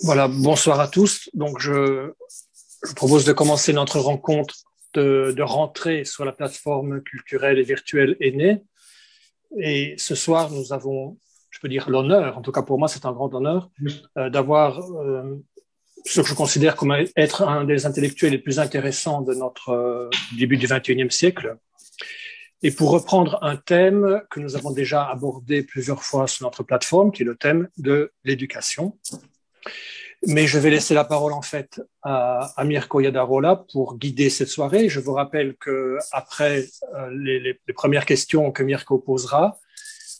Voilà, bonsoir à tous. Donc, je propose de commencer notre rencontre de rentrée sur la plateforme culturelle et virtuelle Aînée. Et ce soir, nous avons, je peux dire, l'honneur, en tout cas pour moi, c'est un grand honneur, d'avoir ce que je considère comme être un des intellectuels les plus intéressants de notre début du XXIe siècle. Et pour reprendre un thème que nous avons déjà abordé plusieurs fois sur notre plateforme, qui est le thème de l'éducation. Mais je vais laisser la parole en fait à Mirko Yadarola pour guider cette soirée. Je vous rappelle qu'après les premières questions que Mirko posera,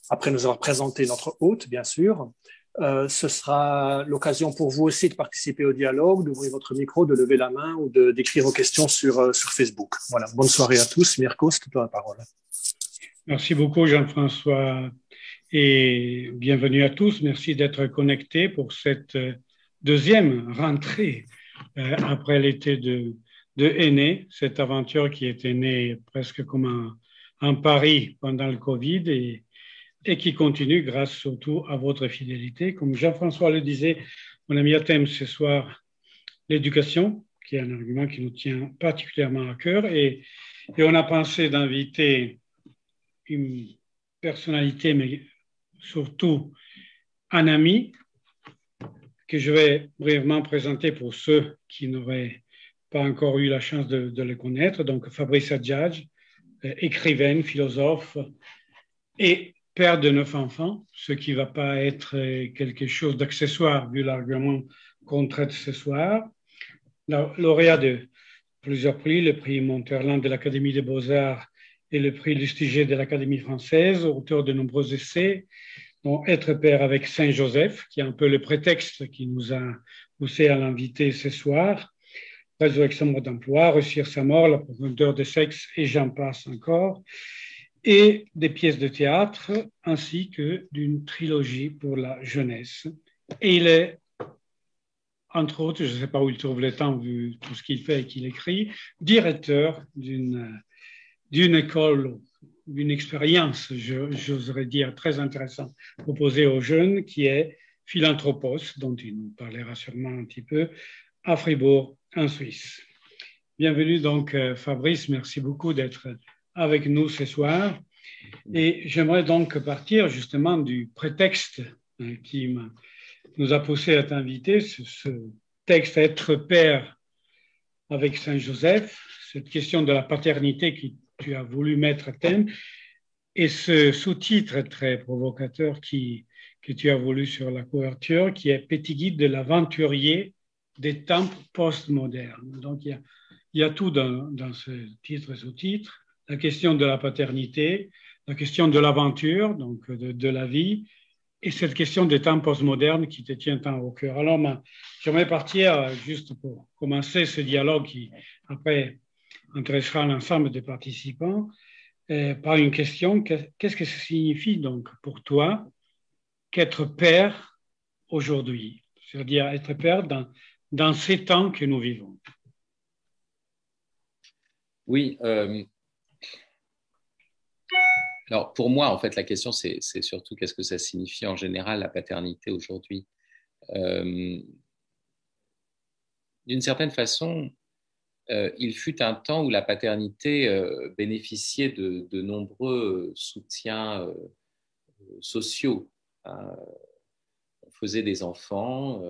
après nous avoir présenté notre hôte, bien sûr, ce sera l'occasion pour vous aussi de participer au dialogue, d'ouvrir votre micro, de lever la main ou d'écrire vos questions sur Facebook. Voilà, bonne soirée à tous. Mirko, c'est toi la parole. Merci beaucoup Jean-François et bienvenue à tous. Merci d'être connectés pour cette deuxième rentrée après l'été de Aînée, cette aventure qui était née presque comme un pari pendant le Covid et qui continue grâce surtout à votre fidélité. Comme Jean-François le disait, on a mis à thème ce soir l'éducation, qui est un argument qui nous tient particulièrement à cœur et on a pensé d'inviter une personnalité, mais surtout un ami que je vais brièvement présenter pour ceux qui n'auraient pas encore eu la chance de le connaître. Donc, Fabrice Adjadj, écrivaine, philosophe et père de 9 enfants, ce qui ne va pas être quelque chose d'accessoire vu l'argument qu'on traite ce soir. Lauréat de plusieurs prix, le prix Monterland de l'Académie des Beaux-Arts et le prix Lustiger de l'Académie française, auteur de nombreux essais, dont Être père avec Saint-Joseph, qui est un peu le prétexte qui nous a poussé à l'inviter ce soir, Résurrection mode d'emploi, Réussir sa mort, La profondeur des sexes, et j'en passe encore, et des pièces de théâtre, ainsi que d'une trilogie pour la jeunesse. Et il est, entre autres, je ne sais pas où il trouve le temps vu tout ce qu'il fait et qu'il écrit, directeur d'une école, d'une expérience, j'oserais dire, très intéressante proposée aux jeunes, qui est Philanthropos, dont il nous parlera sûrement un petit peu, à Fribourg, en Suisse. Bienvenue donc, Fabrice, merci beaucoup d'être avec nous ce soir. Et j'aimerais donc partir justement du prétexte qui nous a poussé à t'inviter, ce texte Être père avec Saint-Joseph, cette question de la paternité qui tu as voulu mettre à thème, et ce sous-titre très provocateur que tu as voulu sur la couverture, qui est Petit guide de l'aventurier des temps postmodernes. Donc il y a tout dans ce titre et sous-titre, la question de la paternité, la question de l'aventure, donc de la vie, et cette question des temps postmodernes qui te tient tant au cœur. Alors, j'aimerais partir juste pour commencer ce dialogue qui, après, intéressera l'ensemble des participants, par une question. Qu'est-ce que ça signifie donc pour toi qu'être père aujourd'hui? C'est-à-dire être père dans ces temps que nous vivons. Oui. Alors, pour moi, en fait, la question, c'est surtout qu'est-ce que ça signifie en général la paternité aujourd'hui. D'une certaine façon, il fut un temps où la paternité bénéficiait de nombreux soutiens sociaux. On faisait des enfants,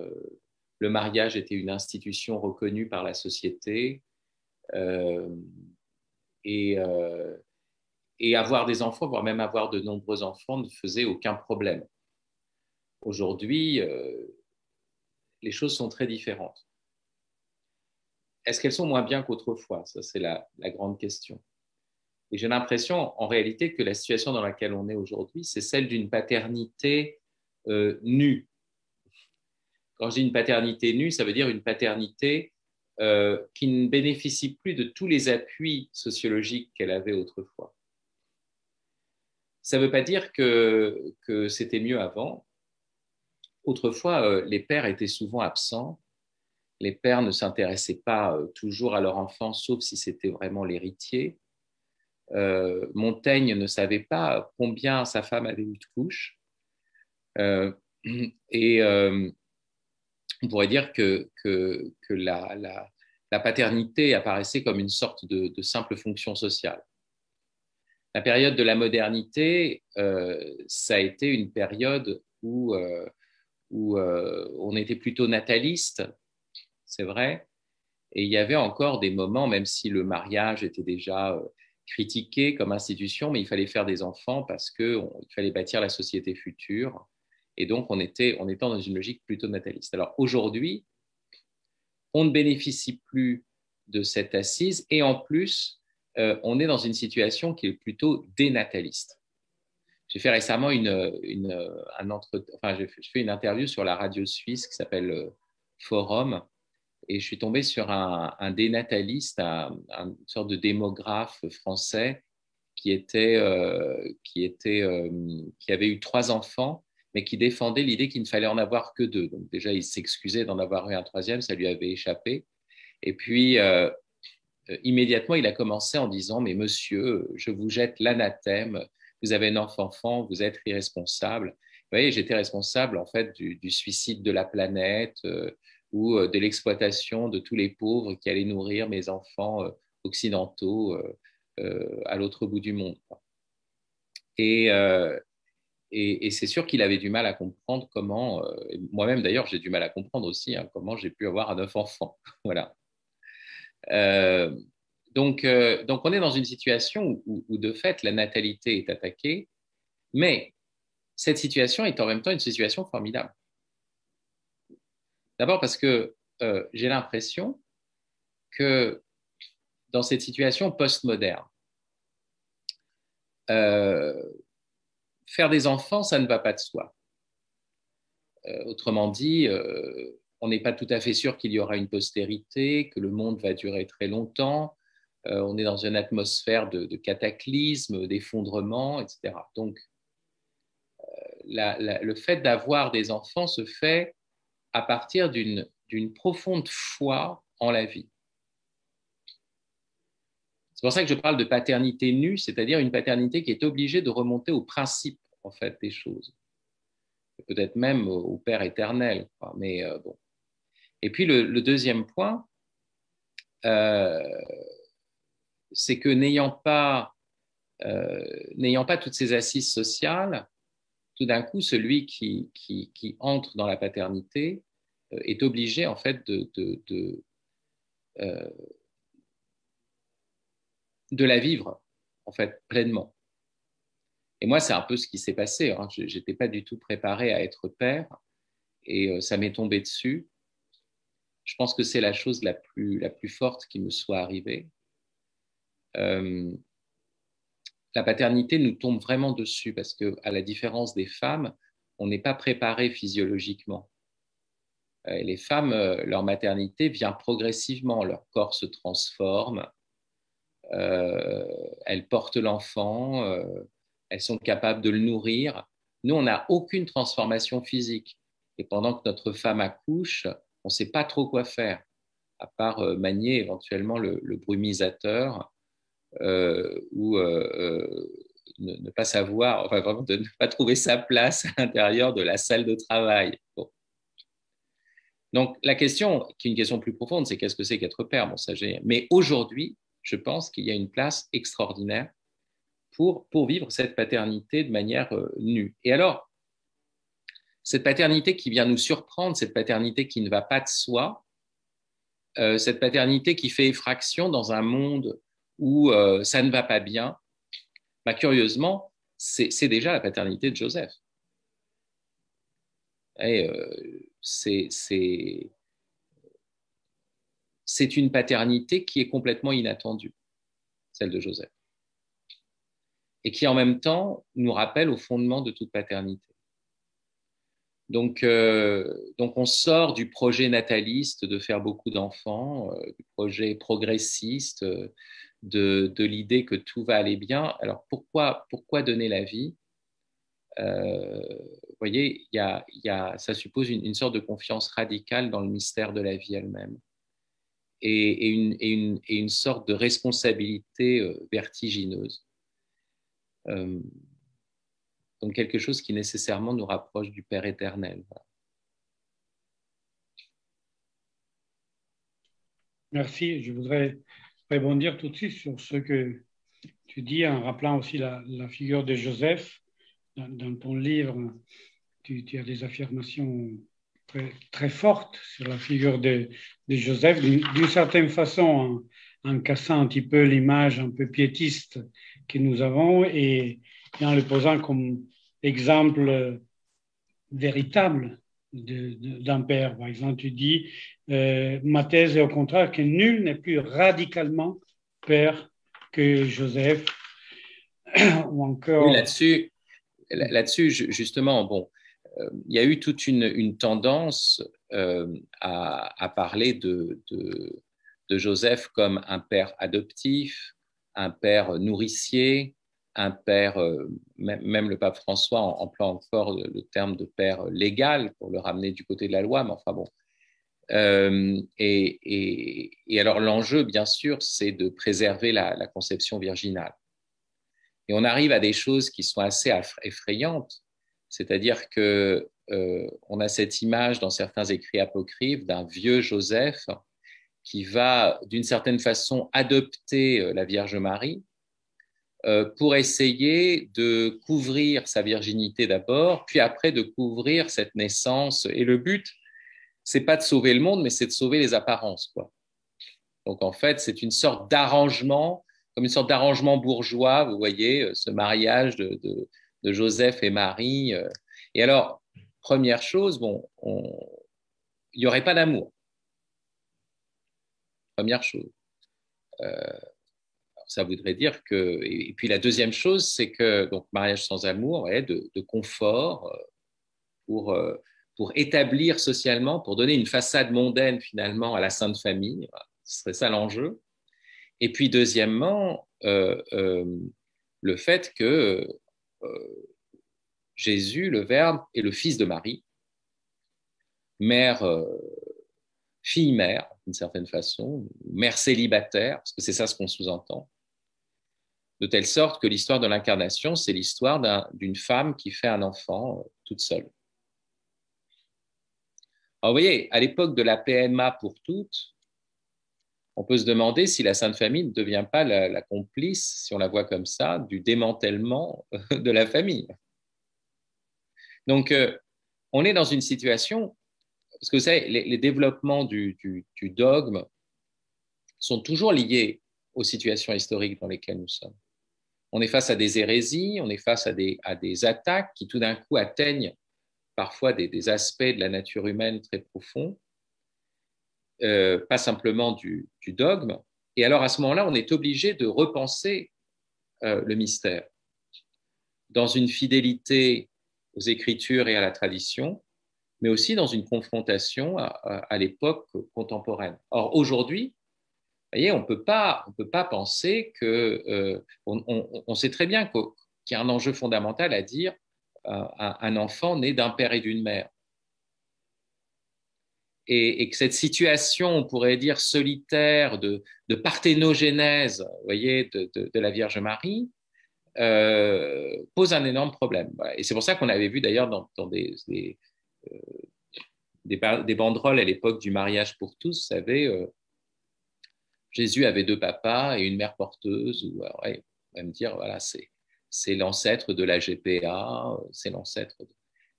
le mariage était une institution reconnue par la société et avoir des enfants, voire même avoir de nombreux enfants, ne faisait aucun problème. Aujourd'hui, les choses sont très différentes. Est-ce qu'elles sont moins bien qu'autrefois? Ça, c'est la grande question. Et j'ai l'impression, en réalité, que la situation dans laquelle on est aujourd'hui, c'est celle d'une paternité nue. Quand je dis une paternité nue, ça veut dire une paternité qui ne bénéficie plus de tous les appuis sociologiques qu'elle avait autrefois. Ça ne veut pas dire que c'était mieux avant. Autrefois, les pères étaient souvent absents. Les pères ne s'intéressaient pas toujours à leur enfant, sauf si c'était vraiment l'héritier. Montaigne ne savait pas combien sa femme avait eu de couches. Et on pourrait dire que la paternité apparaissait comme une sorte de simple fonction sociale. La période de la modernité, ça a été une période où on était plutôt nataliste, c'est vrai, et il y avait encore des moments, même si le mariage était déjà critiqué comme institution, mais il fallait faire des enfants parce qu'il fallait bâtir la société future. Et donc, on était dans une logique plutôt nataliste. Alors aujourd'hui, on ne bénéficie plus de cette assise et en plus, on est dans une situation qui est plutôt dénataliste. J'ai fait récemment je fais une interview sur la radio suisse qui s'appelle Forum et je suis tombé sur un dénataliste, une sorte de démographe français qui avait eu 3 enfants, mais qui défendait l'idée qu'il ne fallait en avoir que 2. Donc déjà, il s'excusait d'en avoir eu un 3e, ça lui avait échappé. Et puis, immédiatement, il a commencé en disant « Mais monsieur, je vous jette l'anathème, vous avez 9 enfants, vous êtes irresponsable. » Vous voyez, j'étais responsable en fait du suicide de la planète ou de l'exploitation de tous les pauvres qui allaient nourrir mes enfants occidentaux à l'autre bout du monde. Et c'est sûr qu'il avait du mal à comprendre comment, moi-même d'ailleurs j'ai du mal à comprendre aussi, comment j'ai pu avoir 9 enfants. Voilà. Donc on est dans une situation où de fait la natalité est attaquée, mais cette situation est en même temps une situation formidable. D'abord parce que j'ai l'impression que dans cette situation postmoderne, faire des enfants, ça ne va pas de soi. Autrement dit, on n'est pas tout à fait sûr qu'il y aura une postérité, que le monde va durer très longtemps. On est dans une atmosphère de cataclysme, d'effondrement, etc. Donc, le fait d'avoir des enfants se fait à partir d'une profonde foi en la vie. C'est pour ça que je parle de paternité nue, c'est-à-dire une paternité qui est obligée de remonter au principe en fait, des choses. Peut-être même au Père éternel. Mais bon. Et puis le deuxième point, c'est que n'ayant pas toutes ces assises sociales, tout d'un coup, celui qui entre dans la paternité est obligé en fait de la vivre en fait pleinement. Et moi, c'est un peu ce qui s'est passé. Je n'étais pas du tout préparé à être père et ça m'est tombé dessus. Je pense que c'est la chose la plus forte qui me soit arrivée. La paternité nous tombe vraiment dessus parce qu'à la différence des femmes, on n'est pas préparé physiologiquement. Les femmes, leur maternité vient progressivement, leur corps se transforme, elles portent l'enfant, elles sont capables de le nourrir. Nous, on n'a aucune transformation physique. Et pendant que notre femme accouche, on ne sait pas trop quoi faire, à part manier éventuellement le brumisateur ou ne pas savoir, enfin vraiment de ne pas trouver sa place à l'intérieur de la salle de travail. Bon. Donc la question, qui est une question plus profonde, c'est qu'est-ce que c'est qu'être père? Bon, ça, mais aujourd'hui, je pense qu'il y a une place extraordinaire pour vivre cette paternité de manière nue. Et alors, cette paternité qui vient nous surprendre, cette paternité qui ne va pas de soi, cette paternité qui fait effraction dans un monde où ça ne va pas bien, bah, curieusement, c'est déjà la paternité de Joseph. Et c'est une paternité qui est complètement inattendue, celle de Joseph, et qui en même temps nous rappelle au fondement de toute paternité. Donc on sort du projet nataliste de faire beaucoup d'enfants, du projet progressiste, de l'idée que tout va aller bien. Alors pourquoi donner la vie? Vous voyez, ça suppose une sorte de confiance radicale dans le mystère de la vie elle-même et une sorte de responsabilité vertigineuse. Donc quelque chose qui nécessairement nous rapproche du Père éternel. Merci. Je voudrais rebondir tout de suite sur ce que tu dis en rappelant aussi la figure de Joseph. Dans ton livre, tu as des affirmations très fortes sur la figure de Joseph, d'une certaine façon en cassant un petit peu l'image un peu piétiste que nous avons et en le posant comme exemple véritable d'un père. Par exemple, tu dis, ma thèse est au contraire que nul n'est plus radicalement père que Joseph, ou encore... Oui, là-dessus, justement, bon, il y a eu toute une tendance à parler de Joseph comme un père adoptif, un père nourricier, un père, même le pape François emploie encore le terme de père légal pour le ramener du côté de la loi, mais enfin bon. Et alors l'enjeu, bien sûr, c'est de préserver la conception virginale. Et on arrive à des choses qui sont assez effrayantes, c'est-à-dire que on a cette image dans certains écrits apocryphes d'un vieux Joseph qui va d'une certaine façon adopter la Vierge Marie pour essayer de couvrir sa virginité d'abord, puis après de couvrir cette naissance. Et le but, c'est pas de sauver le monde, mais c'est de sauver les apparences, quoi. Donc en fait, c'est une sorte d'arrangement, comme une sorte d'arrangement bourgeois, vous voyez, ce mariage de Joseph et Marie. Et alors, première chose, bon, il n'y aurait pas d'amour. Première chose. Ça voudrait dire que... Et puis la deuxième chose, c'est que, donc mariage sans amour, ouais, de confort pour établir socialement, pour donner une façade mondaine finalement à la Sainte Famille. Ce serait ça l'enjeu. Et puis deuxièmement, le fait que Jésus, le Verbe, est le fils de Marie, mère, fille-mère, d'une certaine façon, mère célibataire, parce que c'est ça ce qu'on sous-entend, de telle sorte que l'histoire de l'incarnation, c'est l'histoire d'une femme qui fait un enfant toute seule. Alors, vous voyez, à l'époque de la PMA pour toutes, on peut se demander si la Sainte Famille ne devient pas la complice, si on la voit comme ça, du démantèlement de la famille. Donc, on est dans une situation, parce que vous savez, les développements du dogme sont toujours liés aux situations historiques dans lesquelles nous sommes. On est face à des hérésies, on est face à des attaques qui tout d'un coup atteignent parfois des aspects de la nature humaine très profonds, pas simplement du dogme. Et alors à ce moment-là, on est obligé de repenser le mystère dans une fidélité aux Écritures et à la tradition, mais aussi dans une confrontation à l'époque contemporaine. Or, aujourd'hui, vous voyez, on ne peut pas penser que... on sait très bien qu'il y a un enjeu fondamental à dire un enfant né d'un père et d'une mère. Et que cette situation, on pourrait dire solitaire, de parthénogénèse, vous voyez, de la Vierge Marie, pose un énorme problème. Et c'est pour ça qu'on avait vu d'ailleurs dans des banderoles à l'époque du mariage pour tous, vous savez, Jésus avait 2 papas et une mère porteuse, ou ouais, on va me dire, voilà, c'est l'ancêtre de la GPA, c'est l'ancêtre.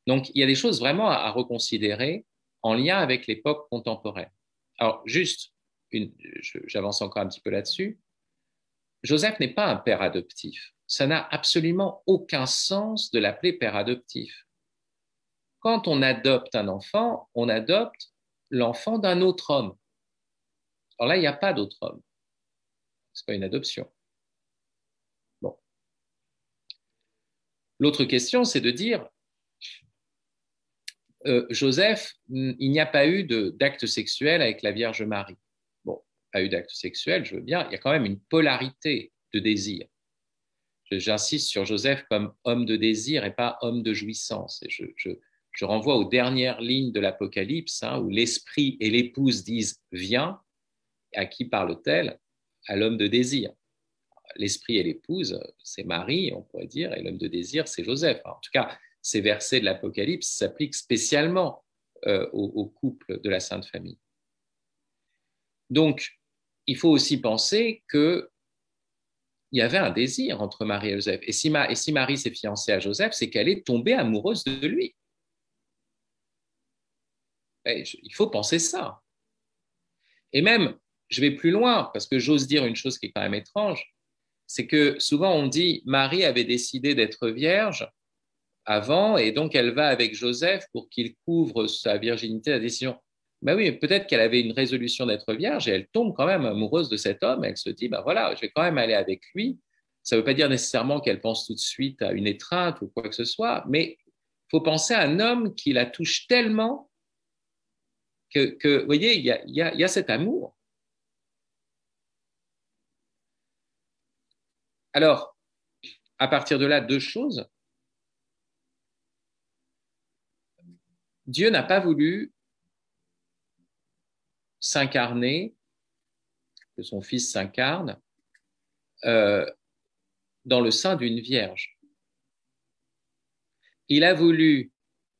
Donc, il y a des choses vraiment à reconsidérer en lien avec l'époque contemporaine. Alors, juste, j'avance encore un petit peu là-dessus. Joseph n'est pas un père adoptif. Ça n'a absolument aucun sens de l'appeler père adoptif. Quand on adopte un enfant, on adopte l'enfant d'un autre homme. Alors là, il n'y a pas d'autre homme. Ce n'est pas une adoption. Bon. L'autre question, c'est de dire, Joseph, il n'y a pas eu d'acte sexuel avec la Vierge Marie. Bon, pas eu d'acte sexuel, je veux bien, il y a quand même une polarité de désir. J'insiste sur Joseph comme homme de désir et pas homme de jouissance. Et je renvoie aux dernières lignes de l'Apocalypse, où l'esprit et l'épouse disent « viens ». À qui parle-t-elle? À l'homme de désir. L'esprit et l'épouse, c'est Marie, on pourrait dire, et l'homme de désir, c'est Joseph. Alors, en tout cas, ces versets de l'Apocalypse s'appliquent spécialement au couple de la Sainte Famille. Donc, il faut aussi penser qu'il y avait un désir entre Marie et Joseph. Et si Marie s'est fiancée à Joseph, c'est qu'elle est tombée amoureuse de lui. Et il faut penser ça. Et même, je vais plus loin, parce que j'ose dire une chose qui est quand même étrange, c'est que souvent on dit Marie avait décidé d'être vierge avant, et donc elle va avec Joseph pour qu'il couvre sa virginité, la décision. Ben oui, peut-être qu'elle avait une résolution d'être vierge et elle tombe quand même amoureuse de cet homme. Elle se dit, ben voilà, je vais quand même aller avec lui. Ça ne veut pas dire nécessairement qu'elle pense tout de suite à une étreinte ou quoi que ce soit, mais il faut penser à un homme qui la touche tellement que vous voyez, il y a cet amour. Alors, à partir de là, deux choses. Dieu n'a pas voulu s'incarner, que son Fils s'incarne dans le sein d'une vierge. Il a voulu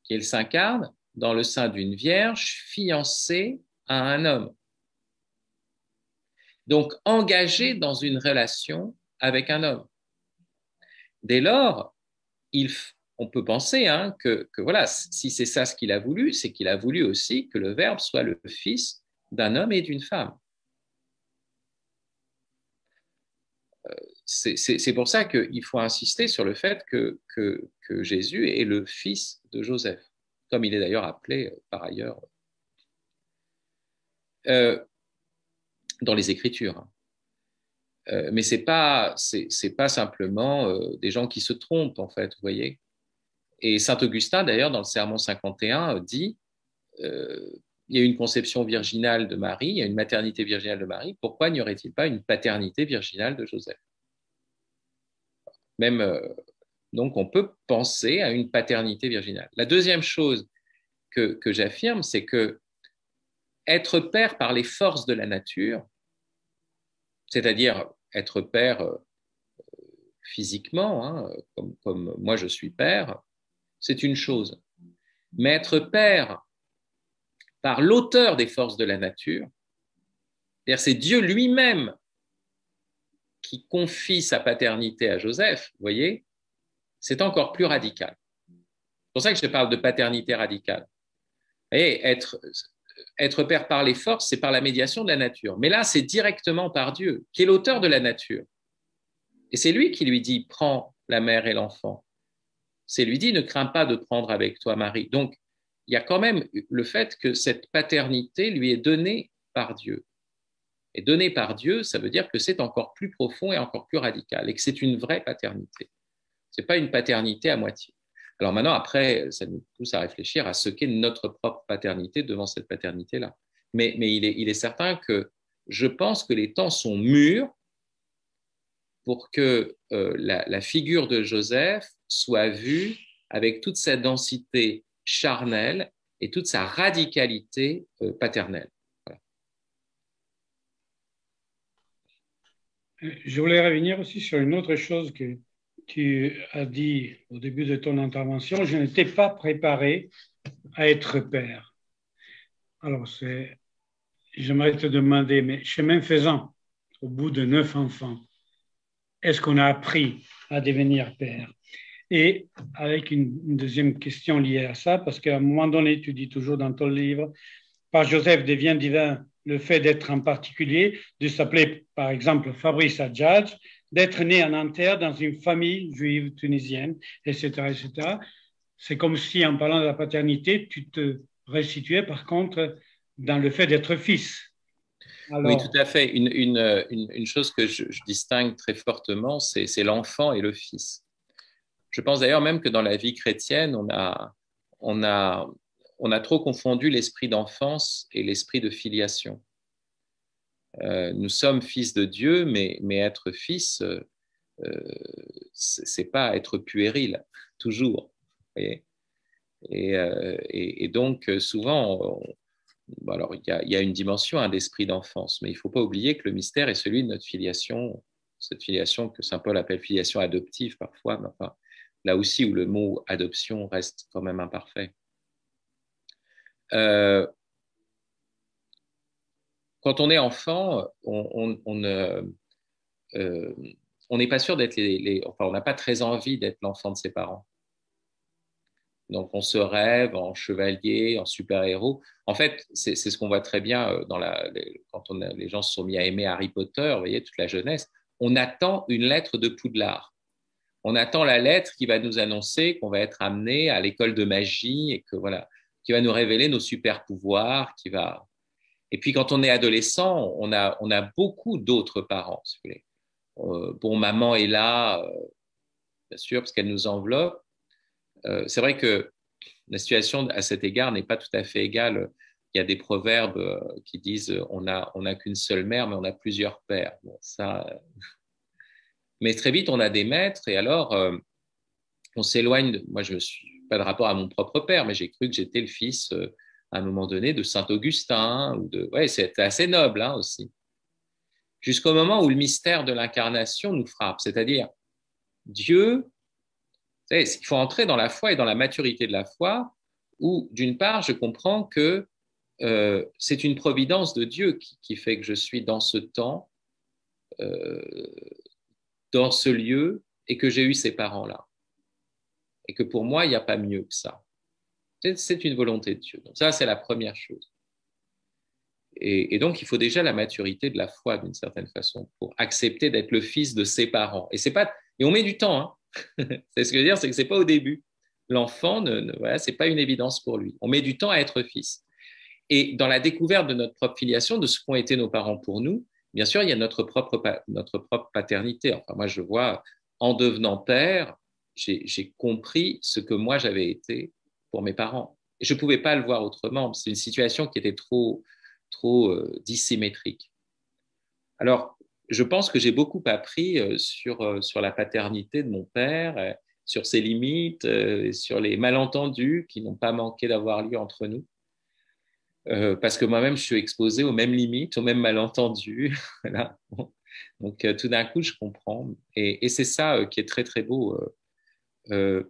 qu'il s'incarne dans le sein d'une vierge fiancée à un homme. Donc, engagé dans une relation avec un homme. Dès lors, on peut penser que voilà, si c'est ça ce qu'il a voulu, c'est qu'il a voulu aussi que le Verbe soit le fils d'un homme et d'une femme. C'est pour ça qu'il faut insister sur le fait que Jésus est le fils de Joseph, comme il est d'ailleurs appelé par ailleurs dans les Écritures. Mais c'est pas simplement des gens qui se trompent, en fait, vous voyez. Et saint Augustin, d'ailleurs, dans le Sermon 51, dit il y a une conception virginale de Marie, il y a une maternité virginale de Marie, pourquoi n'y aurait-il pas une paternité virginale de Joseph? Même, donc, on peut penser à une paternité virginale. La deuxième chose que j'affirme, c'est que être père par les forces de la nature, c'est-à-dire être père physiquement, comme moi je suis père, c'est une chose. Mais être père par l'auteur des forces de la nature, c'est-à-dire c'est Dieu lui-même qui confie sa paternité à Joseph, vous voyez, c'est encore plus radical. C'est pour ça que je parle de paternité radicale. Vous voyez, être père par les forces, c'est par la médiation de la nature. Mais là, c'est directement par Dieu, qui est l'auteur de la nature. Et c'est lui qui lui dit, prends la mère et l'enfant. C'est lui dit, ne crains pas de prendre avec toi Marie. Donc, il y a quand même le fait que cette paternité lui est donnée par Dieu. Et donnée par Dieu, ça veut dire que c'est encore plus profond et encore plus radical, et que c'est une vraie paternité. Ce n'est pas une paternité à moitié. Alors maintenant, après, ça nous pousse à réfléchir à ce qu'est notre propre paternité devant cette paternité-là. Mais il est certain que je pense que les temps sont mûrs pour que la figure de Joseph soit vue avec toute sa densité charnelle et toute sa radicalité paternelle. Voilà. Je voulais revenir aussi sur une autre chose que tu as dit au début de ton intervention. Je n'étais pas préparé à être père. Alors, j'aimerais te demander, mais chemin faisant, au bout de 9 enfants, est-ce qu'on a appris à devenir père? Et avec une deuxième question liée à ça, parce qu'à un moment donné, tu dis toujours dans ton livre, par Joseph devient divin le fait d'être en particulier, de s'appeler par exemple Fabrice Adjadj, d'être né en Nanterre dans une famille juive tunisienne, etc., etc. C'est comme si en parlant de la paternité, tu te restituais par contre dans le fait d'être fils. Alors, oui, tout à fait. Une chose que je distingue très fortement, c'est l'enfant et le fils. Je pense d'ailleurs même que dans la vie chrétienne, on a trop confondu l'esprit d'enfance et l'esprit de filiation. Nous sommes fils de Dieu, mais être fils, c'est pas être puéril, toujours. Et donc, souvent, alors il y a une dimension d'esprit d'enfance, mais il ne faut pas oublier que le mystère est celui de notre filiation, cette filiation que saint Paul appelle filiation adoptive parfois, mais enfin, là aussi où le mot adoption reste quand même imparfait. quand on est enfant, on n'est pas sûr d'être enfin, on n'a pas très envie d'être l'enfant de ses parents. Donc, on se rêve en chevalier, en super-héros. En fait, c'est ce qu'on voit très bien quand les gens se sont mis à aimer Harry Potter, vous voyez, toute la jeunesse. On attend une lettre de Poudlard. On attend la lettre qui va nous annoncer qu'on va être amené à l'école de magie et que voilà, qui va nous révéler nos super-pouvoirs, Et puis, quand on est adolescent, on a beaucoup d'autres parents, si vous voulez. Bon, maman est là, bien sûr, parce qu'elle nous enveloppe. C'est vrai que la situation à cet égard n'est pas tout à fait égale. Il y a des proverbes qui disent on n'a qu'une seule mère, mais on a plusieurs pères. Bon, ça. Mais très vite, on a des maîtres, et alors on s'éloigne. Moi, je me suis pas de rapport à mon propre père, mais j'ai cru que j'étais le fils, à un moment donné, de Saint Augustin Ouais, c'était assez noble aussi. Jusqu'au moment où le mystère de l'incarnation nous frappe, c'est-à-dire Dieu. Il faut entrer dans la foi et dans la maturité de la foi, où, d'une part, je comprends que c'est une providence de Dieu qui fait que je suis dans ce temps, dans ce lieu, et que j'ai eu ces parents-là. Et que pour moi, il n'y a pas mieux que ça. C'est une volonté de Dieu. Donc ça, c'est la première chose. Et donc, il faut déjà la maturité de la foi, d'une certaine façon, pour accepter d'être le fils de ses parents. Et on met du temps, hein. C'est ce que je veux dire, c'est que ce n'est pas au début. L'enfant, voilà, ce n'est pas une évidence pour lui. On met du temps à être fils. Et dans la découverte de notre propre filiation, de ce qu'ont été nos parents pour nous, bien sûr, il y a notre propre paternité. Enfin, moi, je vois, en devenant père, j'ai compris ce que moi, j'avais été pour mes parents. Et je ne pouvais pas le voir autrement. C'est une situation qui était trop dissymétrique. Alors, je pense que j'ai beaucoup appris sur la paternité de mon père, sur ses limites, sur les malentendus qui n'ont pas manqué d'avoir lieu entre nous. Parce que moi-même, je suis exposé aux mêmes limites, aux mêmes malentendus. Voilà. Donc, tout d'un coup, je comprends. Et c'est ça qui est très, très beau. La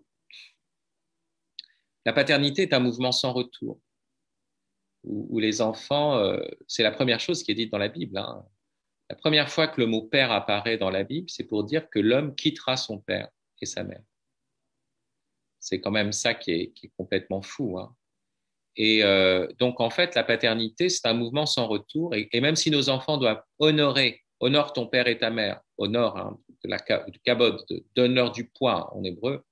paternité est un mouvement sans retour, où les enfants, c'est la première chose qui est dite dans la Bible, hein. La première fois que le mot père apparaît dans la Bible, c'est pour dire que l'homme quittera son père et sa mère. C'est quand même ça qui est complètement fou, hein. Et donc, en fait, la paternité, c'est un mouvement sans retour. Et même si nos enfants doivent honore ton père et ta mère, honore, hein, du kabod, d'honneur du poids en hébreu,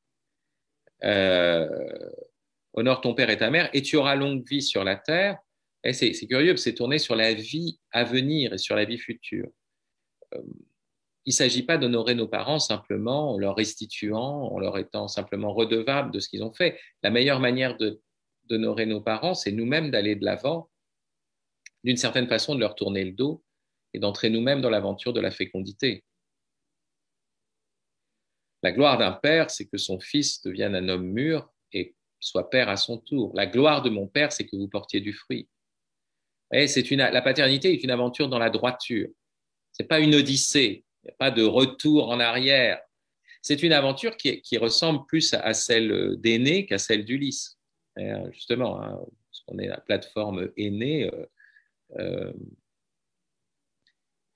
honore ton père et ta mère, et tu auras longue vie sur la terre. Et c'est curieux, c'est tourné sur la vie à venir et sur la vie future. Il ne s'agit pas d'honorer nos parents simplement en leur restituant, en leur étant simplement redevables de ce qu'ils ont fait. La meilleure manière d'honorer nos parents, c'est nous-mêmes d'aller de l'avant, d'une certaine façon de leur tourner le dos et d'entrer nous-mêmes dans l'aventure de la fécondité. La gloire d'un père, c'est que son fils devienne un homme mûr et soit père à son tour. La gloire de mon père, c'est que vous portiez du fruit. Et la paternité est une aventure dans la droiture. Ce n'est pas une odyssée, il n'y a pas de retour en arrière. C'est une aventure qui ressemble plus à celle d'Énée qu'à celle d'Ulysse. Justement, hein, parce qu'on est la plateforme Énée.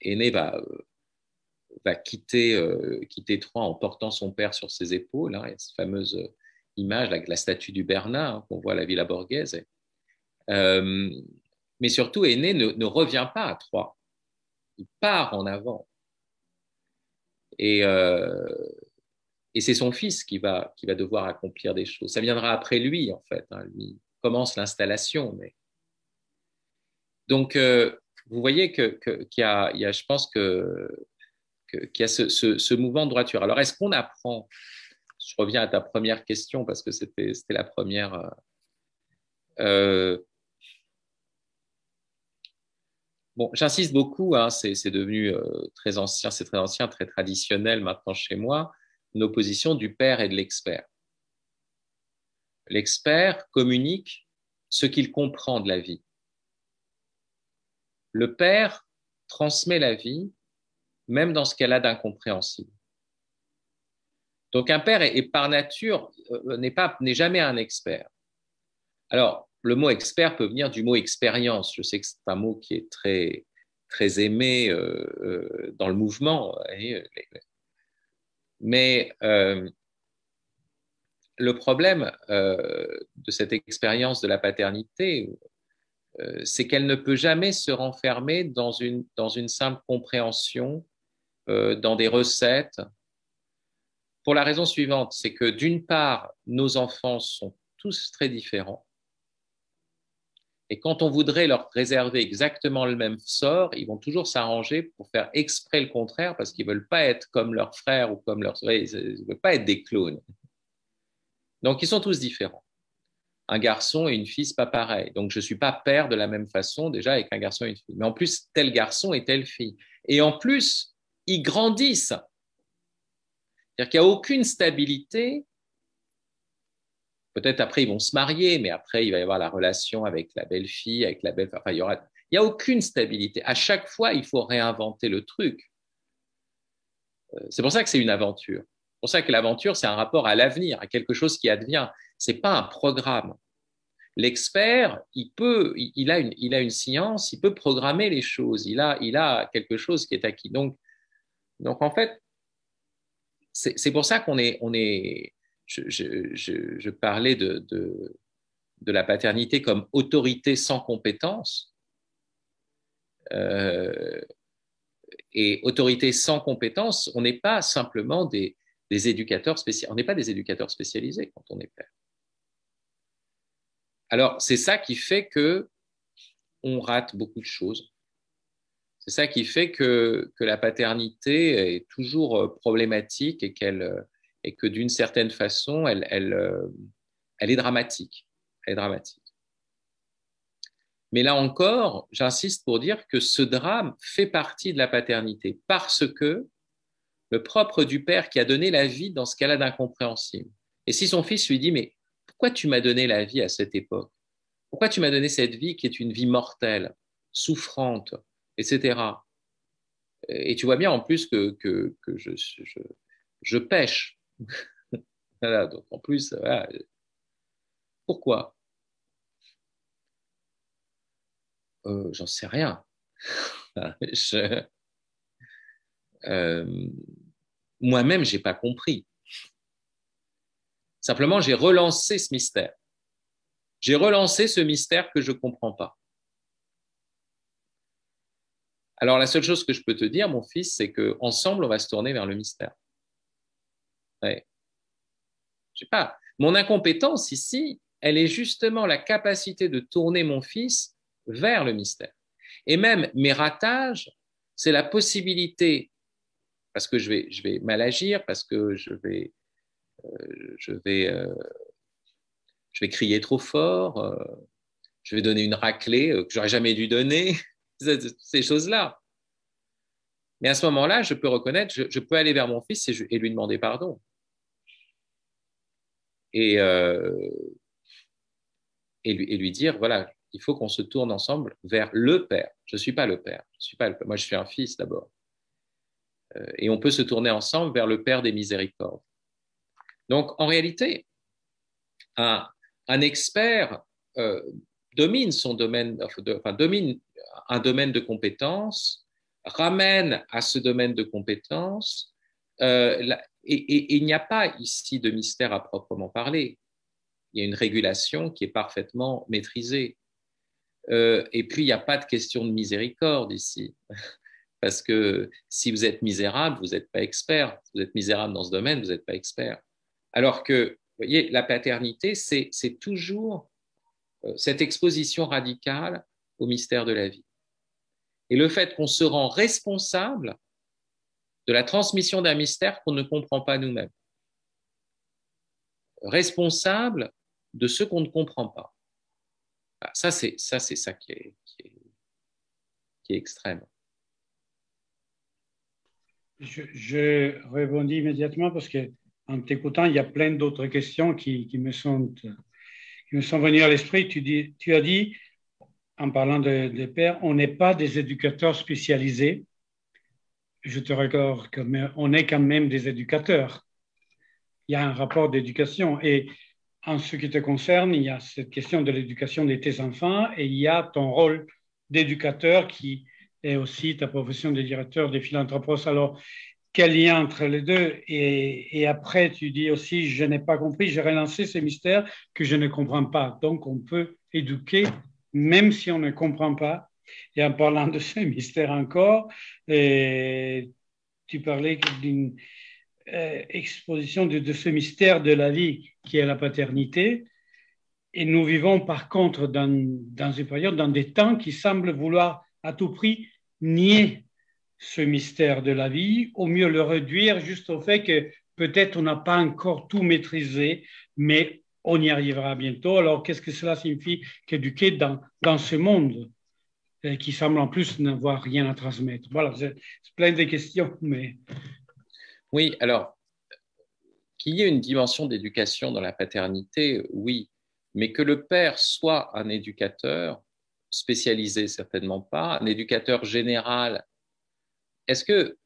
Énée va quitter Troie en portant son père sur ses épaules. Hein, il y a cette fameuse image, la statue du Bernat, hein, qu'on voit à la Villa Borghese. Mais surtout, Énée ne revient pas à Troie. Il part en avant. Et c'est son fils qui va devoir accomplir des choses. Ça viendra après lui, en fait. Hein. Lui commence l'installation. Donc, vous voyez qu'il y a, je pense qu'il y a ce mouvement de droiture. Alors, est-ce qu'on apprend? Je reviens à ta première question parce que c'était la première. Bon, j'insiste beaucoup, hein, c'est devenu très ancien, très traditionnel maintenant chez moi, une opposition du père et de l'expert. L'expert communique ce qu'il comprend de la vie. Le père transmet la vie, même dans ce qu'elle a d'incompréhensible. Donc un père est par nature n'est jamais un expert. Alors, le mot expert peut venir du mot expérience. Je sais que c'est un mot qui est très très aimés dans le mouvement. Mais le problème de cette expérience de la paternité, c'est qu'elle ne peut jamais se renfermer dans une simple compréhension, dans des recettes, pour la raison suivante, c'est que d'une part, nos enfants sont tous très différents, et quand on voudrait leur réserver exactement le même sort, ils vont toujours s'arranger pour faire exprès le contraire, parce qu'ils ne veulent pas être comme leurs frères ou comme leurs... Ils ne veulent pas être des clones. Donc, ils sont tous différents. Un garçon et une fille, c'est pas pareil. Donc, je ne suis pas père de la même façon déjà avec un garçon et une fille. Mais en plus, tel garçon et telle fille. Et en plus, ils grandissent. C'est-à-dire qu'il n'y a aucune stabilité. Peut-être après, ils vont se marier, mais après, il va y avoir la relation avec la belle-fille, avec la belle... Enfin, il n'y a aucune stabilité. À chaque fois, il faut réinventer le truc. C'est pour ça que c'est une aventure. C'est pour ça que l'aventure, c'est un rapport à l'avenir, à quelque chose qui advient. Ce n'est pas un programme. L'expert, il a une science, il peut programmer les choses, il a quelque chose qui est acquis. Donc en fait, c'est pour ça je parlais de la paternité comme autorité sans compétence. Et autorité sans compétence, on n'est pas simplement des éducateurs spécialisés. On n'est pas des éducateurs spécialisés quand on est père. Alors, c'est ça qui fait qu'on rate beaucoup de choses. C'est ça qui fait que la paternité est toujours problématique et que d'une certaine façon, elle est dramatique. Elle est dramatique. Mais là encore, j'insiste pour dire que ce drame fait partie de la paternité parce que le propre du père qui a donné la vie dans ce cas-là d'incompréhensible. Et si son fils lui dit, mais pourquoi tu m'as donné la vie à cette époque? Pourquoi tu m'as donné cette vie qui est une vie mortelle, souffrante, etc. Et tu vois bien en plus que je pêche. Voilà, donc en plus, voilà. Pourquoi? J'en sais rien. Moi-même, je n'ai pas compris. Simplement, j'ai relancé ce mystère. J'ai relancé ce mystère que je ne comprends pas. Alors, la seule chose que je peux te dire, mon fils, c'est qu'ensemble, on va se tourner vers le mystère. Ouais. Je sais pas. Mon incompétence ici, elle est justement la capacité de tourner mon fils vers le mystère. Et même mes ratages, c'est la possibilité, parce que je vais mal agir, parce que je vais crier trop fort, je vais donner une raclée que j'aurais jamais dû donner, ces choses-là. Mais à ce moment-là, je peux reconnaître, je peux aller vers mon fils et lui demander pardon. Et lui dire, voilà, il faut qu'on se tourne ensemble vers le Père. Je ne suis pas le Père. Moi, je suis un fils d'abord. Et on peut se tourner ensemble vers le Père des miséricordes. Donc, en réalité, un expert domine son domaine, domine un domaine de compétences, ramène à ce domaine de compétences, et il n'y a pas ici de mystère à proprement parler. Il y a une régulation qui est parfaitement maîtrisée. Et puis, il n'y a pas de question de miséricorde ici. Parce que si vous êtes misérable, vous n'êtes pas expert. Si vous êtes misérable dans ce domaine, vous n'êtes pas expert. Alors que, vous voyez, la paternité, c'est toujours cette exposition radicale au mystère de la vie. Et le fait qu'on se rend responsable de la transmission d'un mystère qu'on ne comprend pas nous-mêmes. Responsable de ce qu'on ne comprend pas. Ça, c'est ça qui est extrême. Je rebondis immédiatement parce qu'en t'écoutant, il y a plein d'autres questions qui me sont venues à l'esprit. Tu as dit, en parlant des pères, on n'est pas des éducateurs spécialisés. Je te recorde qu'on est quand même des éducateurs. Il y a un rapport d'éducation. Et en ce qui te concerne, il y a cette question de l'éducation de tes enfants et il y a ton rôle d'éducateur qui et aussi ta profession de directeur des Philanthropos. Alors, quel lien entre les deux? Et après, tu dis aussi, je n'ai pas compris, j'ai relancé ces mystères que je ne comprends pas. Donc, on peut éduquer même si on ne comprend pas. Et en parlant de ces mystères encore, et tu parlais d'une exposition de ce mystère de la vie qui est la paternité. Et nous vivons par contre dans une période, dans des temps qui semblent vouloir à tout prix nier ce mystère de la vie, au mieux le réduire juste au fait que peut-être on n'a pas encore tout maîtrisé, mais on y arrivera bientôt. Alors qu'est-ce que cela signifie qu'éduquer dans ce monde qui semble en plus n'avoir rien à transmettre? Voilà, c'est plein de questions, mais... Oui, alors, qu'il y ait une dimension d'éducation dans la paternité, oui, mais que le père soit un éducateur, spécialisé certainement pas, un éducateur général, est-ce que,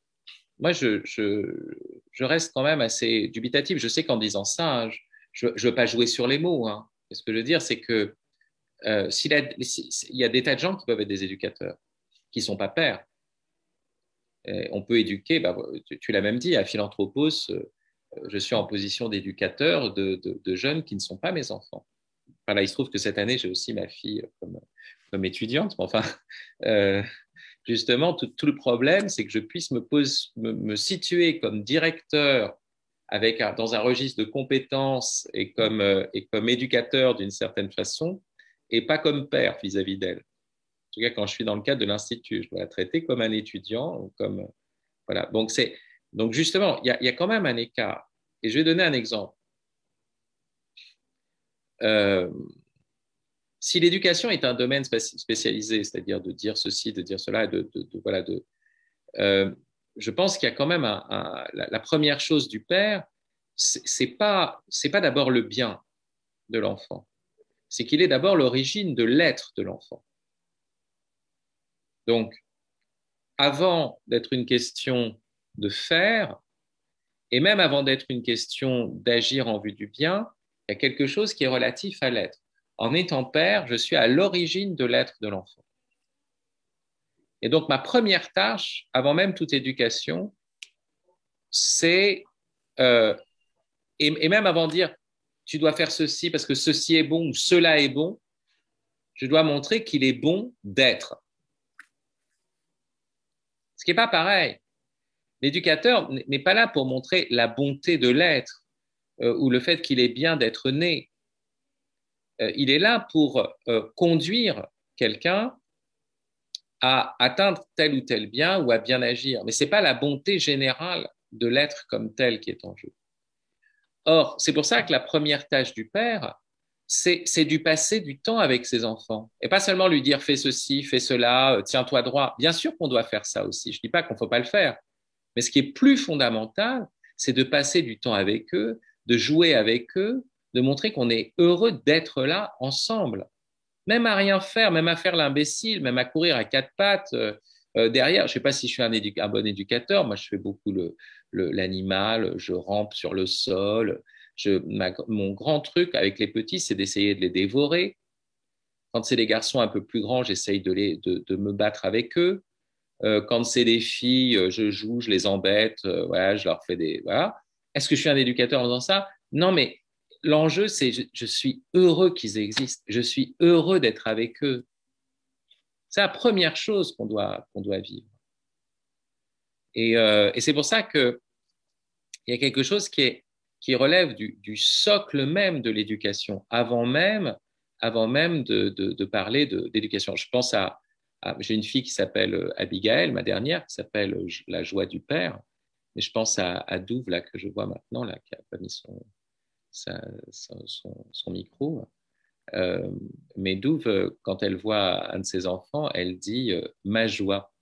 moi je reste quand même assez dubitatif, je sais qu'en disant ça, je ne veux pas jouer sur les mots, hein. Ce que je veux dire, c'est que il y a des tas de gens qui peuvent être des éducateurs, qui ne sont pas pères. On peut éduquer, bah, tu l'as même dit, à Philanthropos, je suis en position d'éducateur de jeunes qui ne sont pas mes enfants. Enfin, là, il se trouve que cette année, j'ai aussi ma fille comme étudiante. Mais enfin, justement, tout le problème, c'est que je puisse me situer comme directeur dans un registre de compétences et comme éducateur d'une certaine façon, et pas comme père vis-à-vis d'elle. En tout cas, quand je suis dans le cadre de l'institut, je dois la traiter comme un étudiant. Voilà. Donc justement, il y a quand même un écart. Et je vais donner un exemple. Si l'éducation est un domaine spécialisé, c'est-à-dire de dire ceci, de dire cela, je pense qu'il y a quand même la première chose du père, c'est pas d'abord le bien de l'enfant, c'est qu'il est d'abord l'origine de l'être de l'enfant. Donc, avant d'être une question de faire, et même avant d'être une question d'agir en vue du bien, il y a quelque chose qui est relatif à l'être. En étant père, je suis à l'origine de l'être de l'enfant. Et donc, ma première tâche, avant même toute éducation, c'est, et même avant de dire, tu dois faire ceci parce que ceci est bon ou cela est bon, je dois montrer qu'il est bon d'être. Ce qui n'est pas pareil. L'éducateur n'est pas là pour montrer la bonté de l'être ou le fait qu'il est bien d'être né. Il est là pour conduire quelqu'un à atteindre tel ou tel bien ou à bien agir. Mais ce n'est pas la bonté générale de l'être comme tel qui est en jeu. Or, c'est pour ça que la première tâche du père, c'est du passer du temps avec ses enfants. Et pas seulement lui dire fais ceci, fais cela, tiens-toi droit. Bien sûr qu'on doit faire ça aussi. Je ne dis pas qu'on ne faut pas le faire. Mais ce qui est plus fondamental, c'est de passer du temps avec eux, de jouer avec eux, de montrer qu'on est heureux d'être là ensemble. Même à rien faire, même à faire l'imbécile, même à courir à quatre pattes derrière. Je ne sais pas si je suis un bon éducateur. Moi, je fais beaucoup l'animal, je rampe sur le sol. Mon grand truc avec les petits, c'est d'essayer de les dévorer. Quand c'est des garçons un peu plus grands, j'essaye de me battre avec eux. Quand c'est des filles, je joue, je les embête, voilà, je leur fais des... Voilà. Est-ce que je suis un éducateur en faisant ça? Non, mais l'enjeu, c'est je suis heureux qu'ils existent. Je suis heureux d'être avec eux. C'est la première chose qu'on doit vivre. Et c'est pour ça qu'il y a quelque chose qui relève du socle même de l'éducation, avant même de parler d'éducation. Je pense j'ai une fille qui s'appelle Abigail, ma dernière, qui s'appelle La joie du père. Mais je pense à Douve, là, que je vois maintenant, là, qui a pas mis son micro. Mais Douve, quand elle voit un de ses enfants, elle dit ma joie.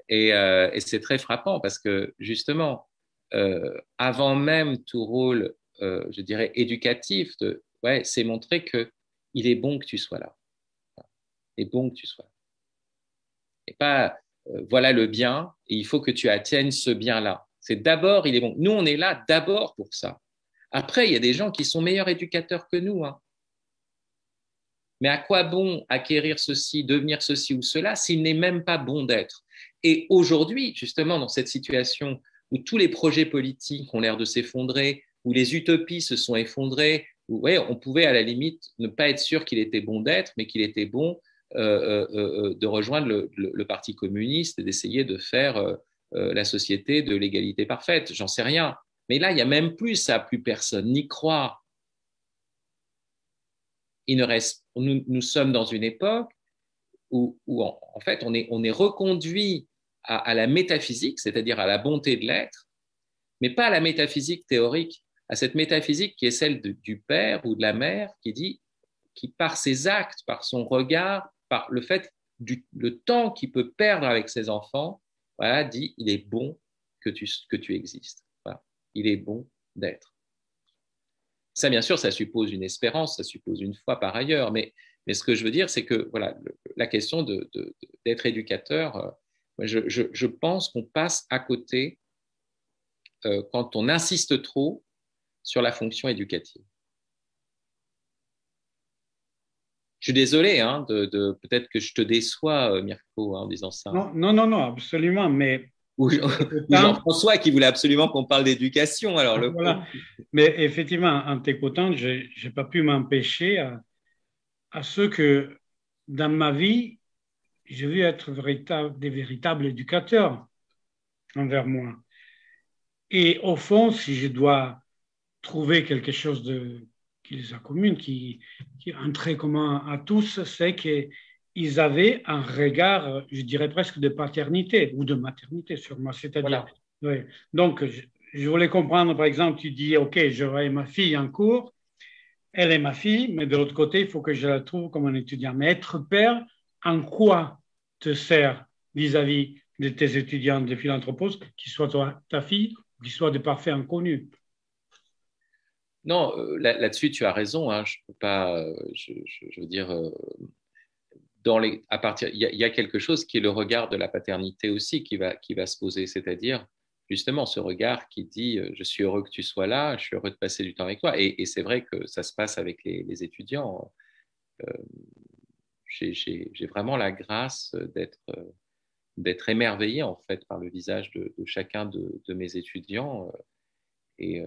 Et c'est très frappant parce que justement, avant même tout rôle, je dirais, éducatif, c'est montrer qu'il est bon que tu sois là. Il est bon que tu sois là. Et pas, voilà le bien, et il faut que tu atteignes ce bien-là. C'est d'abord, il est bon. Nous, on est là d'abord pour ça. Après, il y a des gens qui sont meilleurs éducateurs que nous, hein. Mais à quoi bon acquérir ceci, devenir ceci ou cela, s'il n'est même pas bon d'être? Et aujourd'hui, justement, dans cette situation où tous les projets politiques ont l'air de s'effondrer, où les utopies se sont effondrées, où ouais, on pouvait à la limite ne pas être sûr qu'il était bon d'être, mais qu'il était bon de rejoindre le Parti communiste et d'essayer de faire la société de l'égalité parfaite. J'en sais rien. Mais là, il n'y a même plus ça, plus personne n'y croit. Il ne reste, nous sommes dans une époque où en fait, on est reconduit à la métaphysique, c'est-à-dire à la bonté de l'être, mais pas à la métaphysique théorique, à cette métaphysique qui est celle du père ou de la mère qui par ses actes, par son regard, par le fait le temps qu'il peut perdre avec ses enfants, voilà, dit il est bon que tu existes. Voilà. Il est bon d'être. Ça, bien sûr, ça suppose une espérance, ça suppose une foi par ailleurs, mais ce que je veux dire, c'est que voilà, la question d'être éducateur, je pense qu'on passe à côté quand on insiste trop sur la fonction éducative. Je suis désolé, hein, peut-être que je te déçois, Mirko, en disant ça. Non, absolument, mais... Ou Jean-François qui voulait absolument qu'on parle d'éducation. Alors voilà. Mais effectivement, en t'écoutant, je n'ai pas pu m'empêcher à ce que dans ma vie, j'ai vu être des véritables éducateurs envers moi. Et au fond, si je dois trouver quelque chose qui les accommune, qui est un trait commun à tous, c'est qu'ils avaient un regard, je dirais presque de paternité ou de maternité sur moi. C'est-à-dire, voilà. Oui. Donc, je voulais comprendre, par exemple, tu dis, OK, j'aurai ma fille en cours, elle est ma fille, mais de l'autre côté, il faut que je la trouve comme un étudiant. Mais être père, en quoi te sert vis-à-vis de tes étudiants de philanthropos, qu'ils soient ta fille ou qu'ils soient de parfaits inconnus? Non, là-dessus, tu as raison. Hein, je peux pas, je veux dire, il y a quelque chose qui est le regard de la paternité aussi qui va se poser, c'est-à-dire justement ce regard qui dit je suis heureux que tu sois là, je suis heureux de passer du temps avec toi. Et c'est vrai que ça se passe avec les étudiants. J'ai vraiment la grâce d'être émerveillé en fait par le visage de chacun de mes étudiants et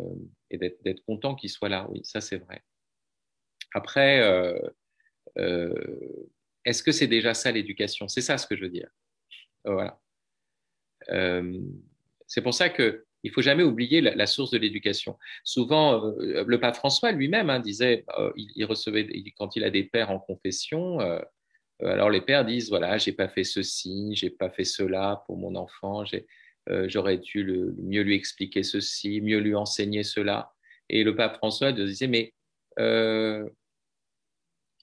d'être content qu'ils soient là. Oui, ça c'est vrai. Après, est-ce que c'est déjà ça l'éducation? C'est ça ce que je veux dire. Voilà. C'est pour ça qu'il ne faut jamais oublier la source de l'éducation. Souvent, le pape François lui-même disait, il recevait, quand il a des pères en confession, alors les pères disent, voilà, j'ai pas fait ceci, j'ai pas fait cela pour mon enfant, j'aurais dû mieux lui expliquer ceci, mieux lui enseigner cela. Et le pape François disait, mais enfin,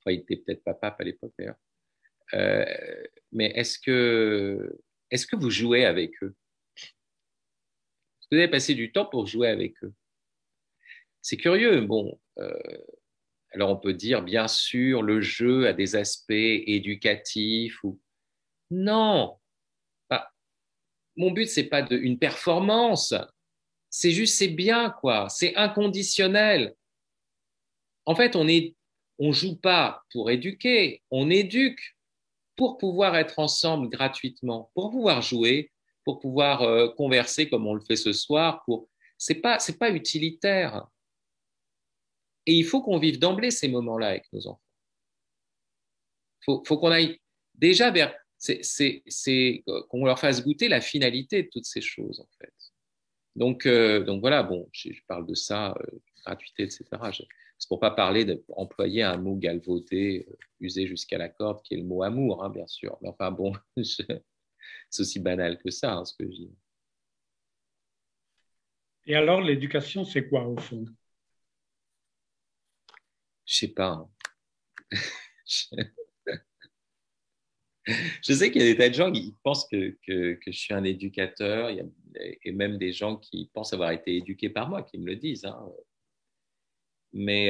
il n'était peut-être pas pape à l'époque d'ailleurs, mais est-ce que vous jouez avec eux? Est-ce que vous avez passé du temps pour jouer avec eux? C'est curieux. Bon, alors on peut dire, bien sûr, le jeu a des aspects éducatifs ou non. Bah, mon but c'est pas une performance. C'est juste, c'est bien quoi. C'est inconditionnel. En fait, on joue pas pour éduquer, on éduque pour pouvoir être ensemble gratuitement, pour pouvoir jouer, pour pouvoir converser comme on le fait ce soir. C'est pas utilitaire. Et il faut qu'on vive d'emblée ces moments-là avec nos enfants. Faut qu'on aille déjà vers, qu'on leur fasse goûter la finalité de toutes ces choses en fait. Donc voilà, bon, je parle de ça, gratuité, etc. C'est pour pas parler d'employer un mot galvaudé, usé jusqu'à la corde, qui est le mot amour, hein, bien sûr. Mais enfin bon, c'est aussi banal que ça, hein, ce que je dis. Et alors, l'éducation, c'est quoi au fond? Je sais pas. Hein. Je sais qu'il y a des tas de gens qui pensent que je suis un éducateur, et même des gens qui pensent avoir été éduqués par moi, qui me le disent. Hein. Mais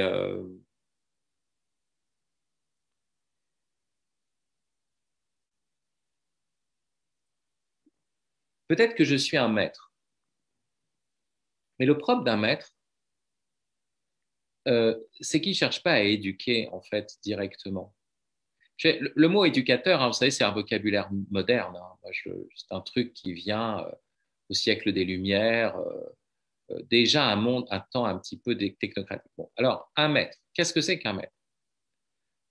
peut-être que je suis un maître. Mais le propre d'un maître, c'est qu'il ne cherche pas à éduquer en fait directement. Le mot éducateur, hein, vous savez, c'est un vocabulaire moderne. Hein. C'est un truc qui vient au siècle des Lumières, déjà un temps un petit peu technocratique. Bon, alors, un maître, qu'est-ce que c'est qu'un maître?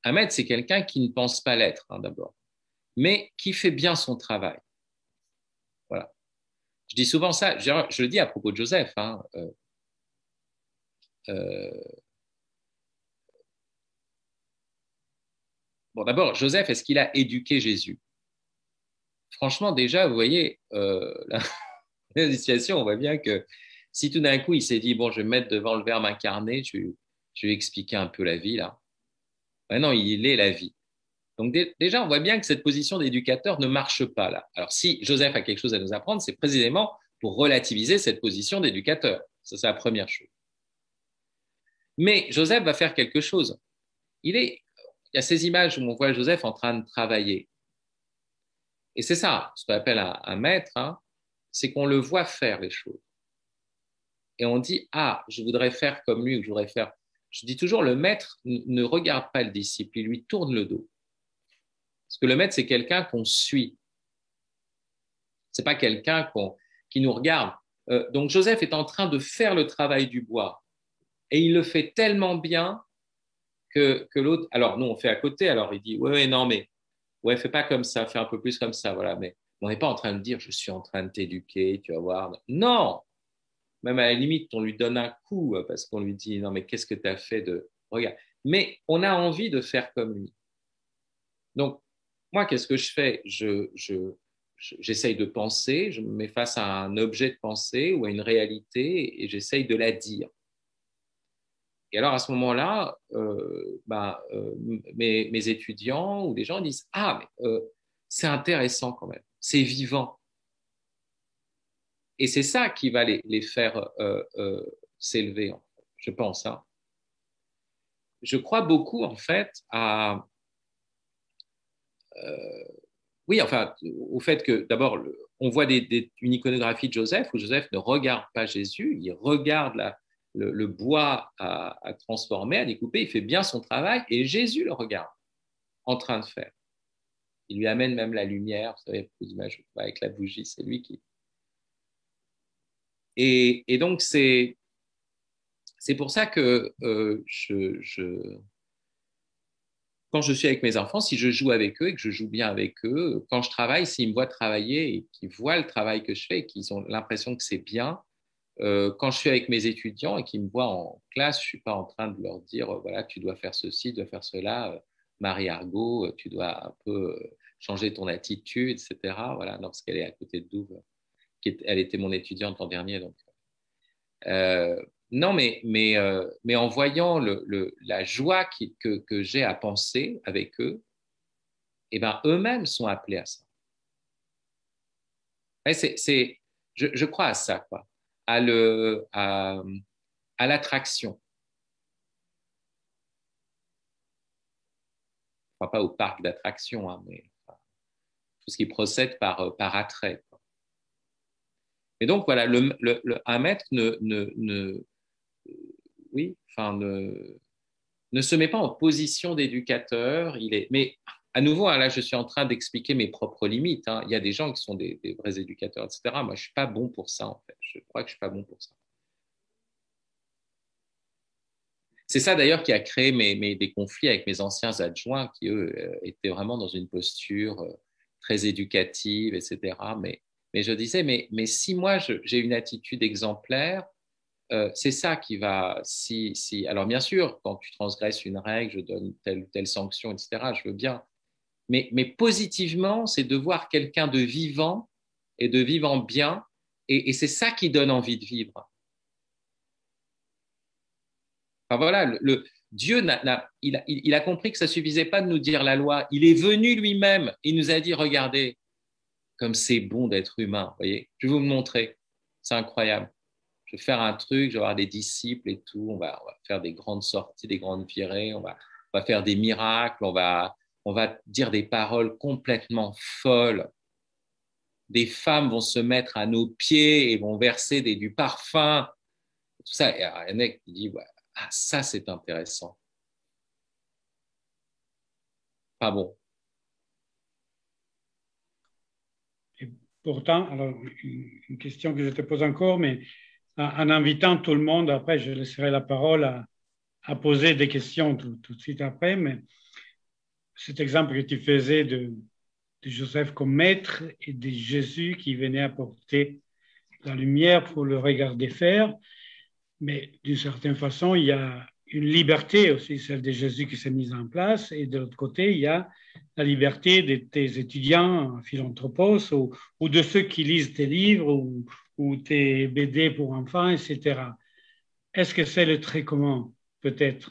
Un maître, c'est quelqu'un qui ne pense pas l'être, hein, d'abord, mais qui fait bien son travail. Voilà. Je dis souvent ça, je le dis à propos de Joseph. Hein, bon, d'abord, Joseph, est-ce qu'il a éduqué Jésus? Franchement, déjà, vous voyez, la situation, on voit bien que si tout d'un coup, il s'est dit, bon, je vais me mettre devant le Verbe incarné, je vais expliquer un peu la vie, là. Maintenant, il est la vie. Donc, déjà, on voit bien que cette position d'éducateur ne marche pas, là. Alors, si Joseph a quelque chose à nous apprendre, c'est précisément pour relativiser cette position d'éducateur. Ça, c'est la première chose. Mais Joseph va faire quelque chose. Il y a ces images où on voit Joseph en train de travailler. Et c'est ça, ce qu'on appelle un maître, hein, c'est qu'on le voit faire les choses. Et on dit, ah, je voudrais faire comme lui, ou je voudrais faire. Je dis toujours, le maître ne regarde pas le disciple, il lui tourne le dos. Parce que le maître, c'est quelqu'un qu'on suit. C'est pas quelqu'un qui nous regarde. Donc Joseph est en train de faire le travail du bois. Et il le fait tellement bien que l'autre. Alors, nous, on fait à côté. Alors, il dit, ouais, non, mais ouais, fais pas comme ça, fais un peu plus comme ça. Voilà. Mais on n'est pas en train de dire, je suis en train de t'éduquer, tu vas voir. Non! Même à la limite, on lui donne un coup parce qu'on lui dit, non, mais qu'est-ce que tu as fait de. Regarde. Mais on a envie de faire comme lui. Donc, moi, qu'est-ce que je fais? J'essaye de penser, je me mets face à un objet de pensée ou à une réalité et j'essaye de la dire. Et alors, à ce moment-là, mes étudiants ou des gens disent, ah, mais c'est intéressant quand même, c'est vivant. Et c'est ça qui va les faire s'élever, en fait, je pense. Hein. Je crois beaucoup, en fait, oui, enfin, au fait que d'abord, on voit une iconographie de Joseph où Joseph ne regarde pas Jésus, il regarde le bois à transformer, à découper, il fait bien son travail et Jésus le regarde en train de faire. Il lui amène même la lumière, vous savez, beaucoup d'images avec la bougie, c'est lui qui. Et donc, c'est pour ça que quand je suis avec mes enfants, si je joue avec eux et que je joue bien avec eux, quand je travaille, s'ils me voient travailler et qu'ils voient le travail que je fais et qu'ils ont l'impression que c'est bien, quand je suis avec mes étudiants et qu'ils me voient en classe, je ne suis pas en train de leur dire, voilà, tu dois faire ceci, tu dois faire cela, Marie-Argot, tu dois un peu changer ton attitude, etc. Voilà, non, parce qu'elle est à côté de Douve, elle était mon étudiante l'an dernier, donc. Non, mais en voyant la joie que j'ai à penser avec eux, eh ben, eux-mêmes sont appelés à ça. Je crois à ça, quoi, à l'attraction. Je ne crois pas au parc d'attractions, hein, mais enfin, tout ce qui procède par attrait. Quoi. Et donc, voilà, un maître oui, enfin, ne se met pas en position d'éducateur. Mais à nouveau, hein, là, je suis en train d'expliquer mes propres limites. Hein. Il y a des gens qui sont des vrais éducateurs, etc. Moi, je ne suis pas bon pour ça, en fait. Je crois que je ne suis pas bon pour ça. C'est ça, d'ailleurs, qui a créé des conflits avec mes anciens adjoints qui, eux, étaient vraiment dans une posture très éducative, etc. Mais je disais, mais si moi, j'ai une attitude exemplaire, c'est ça qui va. Alors, bien sûr, quand tu transgresses une règle, je donne telle ou telle sanction, etc., je veux bien. Mais positivement, c'est de voir quelqu'un de vivant et de vivant bien. Et c'est ça qui donne envie de vivre. Enfin, voilà, Dieu, il a compris que ça ne suffisait pas de nous dire la loi. Il est venu lui-même. Il nous a dit, regardez, comme c'est bon d'être humain. Vous voyez, je vais vous le montrer. C'est incroyable. Je vais faire un truc, je vais avoir des disciples et tout, on va faire des grandes sorties, des grandes virées, on va faire des miracles, on va dire des paroles complètement folles. Des femmes vont se mettre à nos pieds et vont verser du parfum. Tout ça, et un mec qui dit, ouais, ah, ça c'est intéressant. Enfin bon. Et pourtant, alors, une question que je te pose encore, mais en invitant tout le monde, après je laisserai la parole à poser des questions tout de suite après, mais cet exemple que tu faisais de Joseph comme maître et de Jésus qui venait apporter la lumière pour le regarder faire, mais d'une certaine façon, il y a une liberté aussi, celle de Jésus qui s'est mise en place, et de l'autre côté, il y a la liberté de tes étudiants philanthropos ou de ceux qui lisent tes livres ou tes BD pour enfants, etc. Est-ce que c'est le trait commun, peut-être?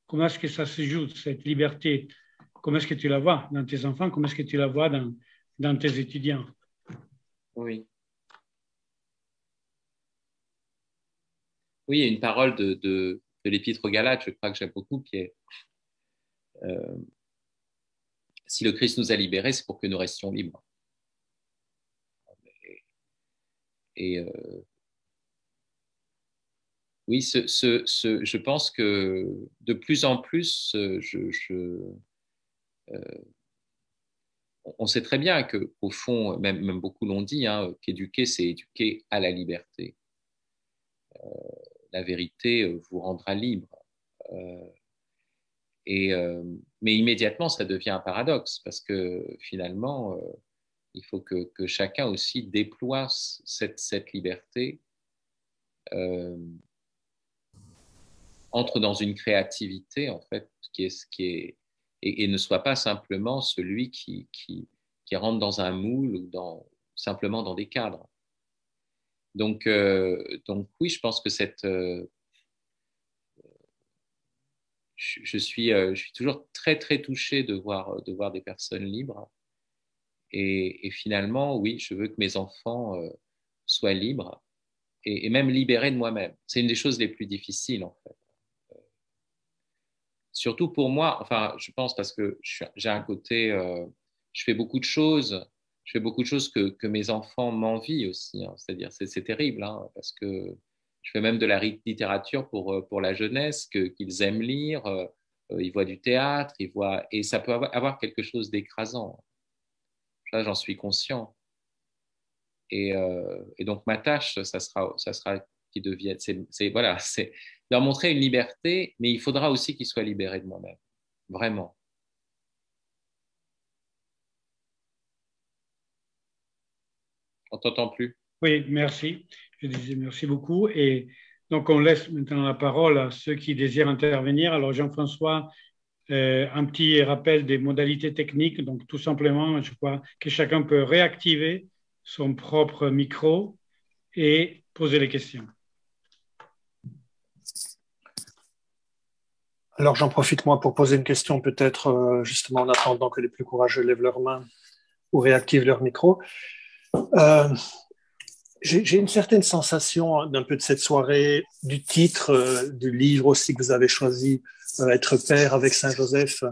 Comment est-ce que ça se joue, cette liberté? Comment est-ce que tu la vois dans tes enfants? Comment est-ce que tu la vois dans tes étudiants? Oui. Oui, il y a une parole de l'Épître aux Galates, je crois que j'aime beaucoup, qui est si le Christ nous a libérés, c'est pour que nous restions libres. Et oui, je pense que de plus en plus, on sait très bien qu'au fond, même beaucoup l'ont dit, hein, qu'éduquer, c'est éduquer à la liberté. La vérité vous rendra libre. Mais immédiatement, ça devient un paradoxe parce que finalement, il faut que chacun aussi déploie cette liberté, entre dans une créativité en fait, et ne soit pas simplement celui qui rentre dans un moule ou simplement dans des cadres. Donc oui, je pense que je suis toujours très très touché de voir des personnes libres. Et finalement, oui, je veux que mes enfants soient libres et même libérés de moi-même. C'est une des choses les plus difficiles, en fait. Surtout pour moi, enfin, je pense parce que j'ai un côté, je fais beaucoup de choses, que mes enfants m'envient aussi, hein. C'est-à-dire, c'est terrible, hein, parce que je fais même de la littérature pour la jeunesse, qu'ils aiment lire, ils voient du théâtre, et ça peut avoir quelque chose d'écrasant. Là, j'en suis conscient. Et donc, ma tâche, ça sera qu'ils deviennent, voilà, c'est leur montrer une liberté, mais il faudra aussi qu'ils soient libérés de moi-même. Vraiment. On t'entend plus. Oui, merci. Je disais merci beaucoup. Et donc, on laisse maintenant la parole à ceux qui désirent intervenir. Alors, Jean-François, un petit rappel des modalités techniques. Donc, tout simplement, je crois que chacun peut réactiver son propre micro et poser les questions. Alors, j'en profite, moi, pour poser une question, peut-être justement en attendant que les plus courageux lèvent leurs mains ou réactivent leur micro. J'ai une certaine sensation d'un peu de cette soirée, du titre, du livre aussi que vous avez choisi, Être père avec Saint-Joseph,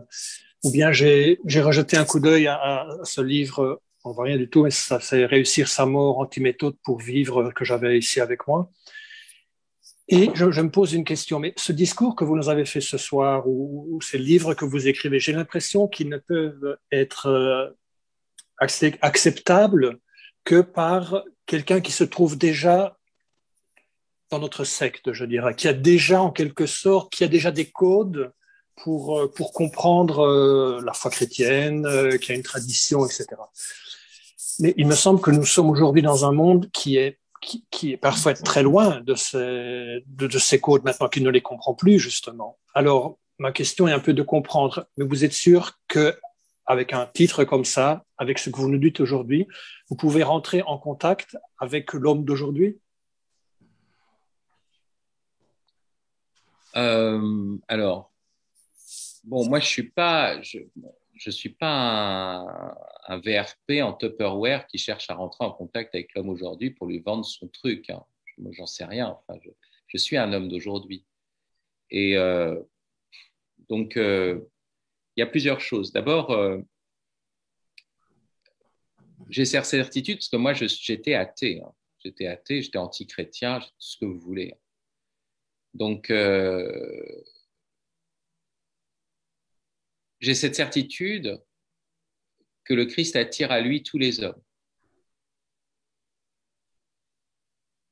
ou bien j'ai rejeté un coup d'œil à ce livre, on voit rien du tout, mais ça c'est Réussir sa mort, antiméthode pour vivre, que j'avais ici avec moi. Et je me pose une question, mais ce discours que vous nous avez fait ce soir, ou ces livres que vous écrivez, j'ai l'impression qu'ils ne peuvent être acceptables que par quelqu'un qui se trouve déjà dans notre secte, je dirais, qui a déjà en quelque sorte, qui a déjà des codes pour comprendre la foi chrétienne, qui a une tradition, etc. Mais il me semble que nous sommes aujourd'hui dans un monde qui est parfois très loin de ces codes maintenant, qui ne les comprend plus, justement. Alors, ma question est un peu de comprendre, mais vous êtes sûr que avec un titre comme ça, avec ce que vous nous dites aujourd'hui, vous pouvez rentrer en contact avec l'homme d'aujourd'hui? Alors, bon, moi, je suis pas un VRP en Tupperware qui cherche à rentrer en contact avec l'homme aujourd'hui pour lui vendre son truc, hein. Moi, j'en sais rien. Enfin, je suis un homme d'aujourd'hui. Et donc, il y a plusieurs choses. D'abord, j'ai cette certitude parce que moi, j'étais athée, hein. J'étais athée, j'étais anti-chrétien, tout ce que vous voulez. Donc, j'ai cette certitude que le Christ attire à lui tous les hommes.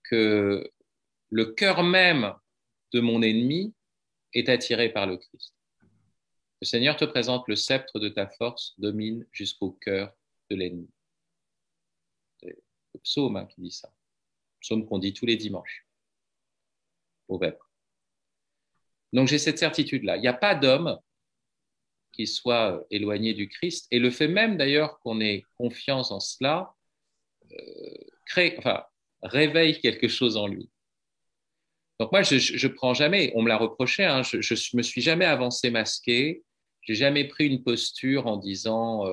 Que le cœur même de mon ennemi est attiré par le Christ. Le Seigneur te présente le sceptre de ta force, domine jusqu'au cœur de l'ennemi. C'est le psaume qui dit ça. Le psaume qu'on dit tous les dimanches au Vêpres. Donc j'ai cette certitude-là. Il n'y a pas d'homme qui soit éloigné du Christ. Et le fait même d'ailleurs qu'on ait confiance en cela réveille quelque chose en lui. Donc moi, je prends jamais, on me l'a reproché, hein, je me suis jamais avancé masqué, j'ai jamais pris une posture en disant,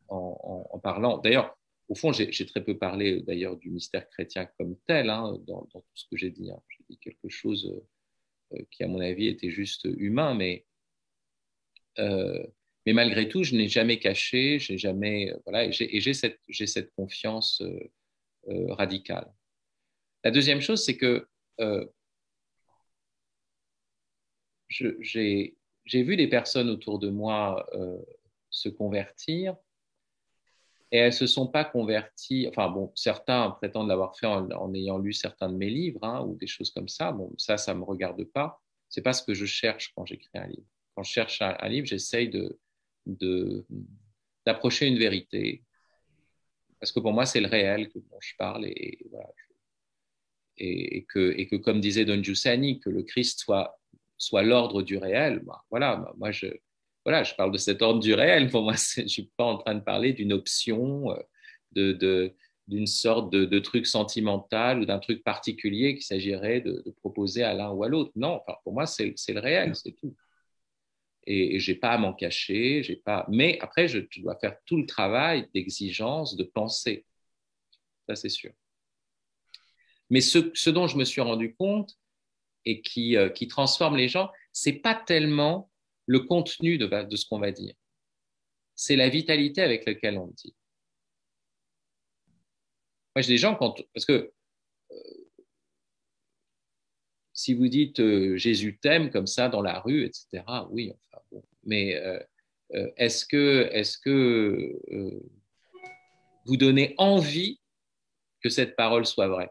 en parlant. D'ailleurs, au fond, j'ai très peu parlé d'ailleurs du mystère chrétien comme tel, hein, dans tout ce que j'ai dit. Hein. J'ai dit quelque chose qui, à mon avis, était juste humain, mais malgré tout, je n'ai jamais caché, j'ai jamais, voilà, et j'ai cette confiance radicale. La deuxième chose, c'est que j'ai vu des personnes autour de moi se convertir et elles ne se sont pas converties. Enfin bon, certains prétendent l'avoir fait en ayant lu certains de mes livres, hein, ou des choses comme ça. Bon, ça ne me regarde pas. Ce n'est pas ce que je cherche quand j'écris un livre. Quand je cherche un livre, j'essaye d'approcher une vérité. Parce que pour moi, c'est le réel dont je parle. Et voilà, et que, comme disait Don Giussani, que le Christ soit l'ordre du réel. Voilà, moi, je parle de cet ordre du réel. Pour moi, je ne suis pas en train de parler d'une option, d'une sorte de truc sentimental ou d'un truc particulier qu'il s'agirait de proposer à l'un ou à l'autre. Non, enfin, pour moi, c'est le réel, c'est tout. Et je n'ai pas à m'en cacher, mais après, je dois faire tout le travail d'exigence, de pensée. Ça, c'est sûr. Mais ce dont je me suis rendu compte et qui transforme les gens, ce n'est pas tellement le contenu de ce qu'on va dire. C'est la vitalité avec laquelle on le dit. Moi, j'ai des gens, parce que si vous dites Jésus t'aime comme ça dans la rue, etc., oui, enfin bon. Mais est-ce que vous donnez envie que cette parole soit vraie?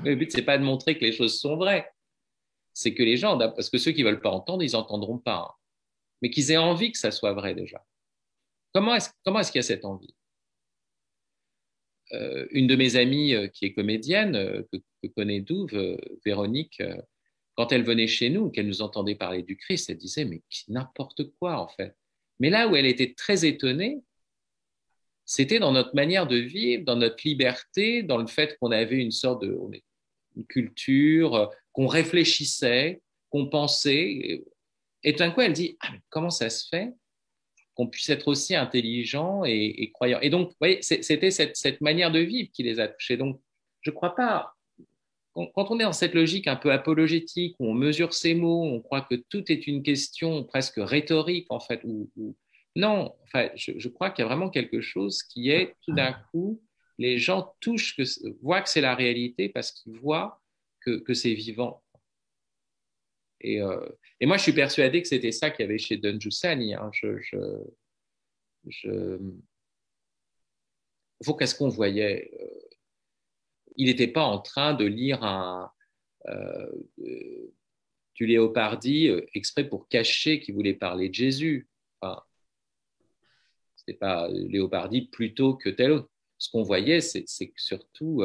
Le but, ce n'est pas de montrer que les choses sont vraies. C'est que les gens, parce que ceux qui ne veulent pas entendre, ils n'entendront pas. Hein. Mais qu'ils aient envie que ça soit vrai déjà. Comment est-ce qu'il y a cette envie? Une de mes amies qui est comédienne, que connaît Douve, Véronique, quand elle venait chez nous, qu'elle nous entendait parler du Christ, elle disait, mais n'importe quoi en fait. Mais là où elle était très étonnée, c'était dans notre manière de vivre, dans notre liberté, dans le fait qu'on avait une sorte une culture, qu'on réfléchissait, qu'on pensait. Et d'un coup, elle dit, ah, mais comment ça se fait qu'on puisse être aussi intelligent et croyant? Et donc, vous voyez, c'était cette manière de vivre qui les a touchés. Donc, je ne crois pas, quand on est dans cette logique un peu apologétique, où on mesure ses mots, on croit que tout est une question presque rhétorique, en fait, non, enfin, je crois qu'il y a vraiment quelque chose qui est, tout d'un coup, les gens voient que c'est la réalité parce qu'ils voient que c'est vivant. Et moi, je suis persuadé que c'était ça qu'il y avait chez Don Giussani. Hein. Qu'est-ce qu'on voyait? Il n'était pas en train de lire du Léopardi exprès pour cacher qu'il voulait parler de Jésus. Enfin, c'était pas Léopardi plutôt que tel autre. Ce qu'on voyait, c'est que surtout,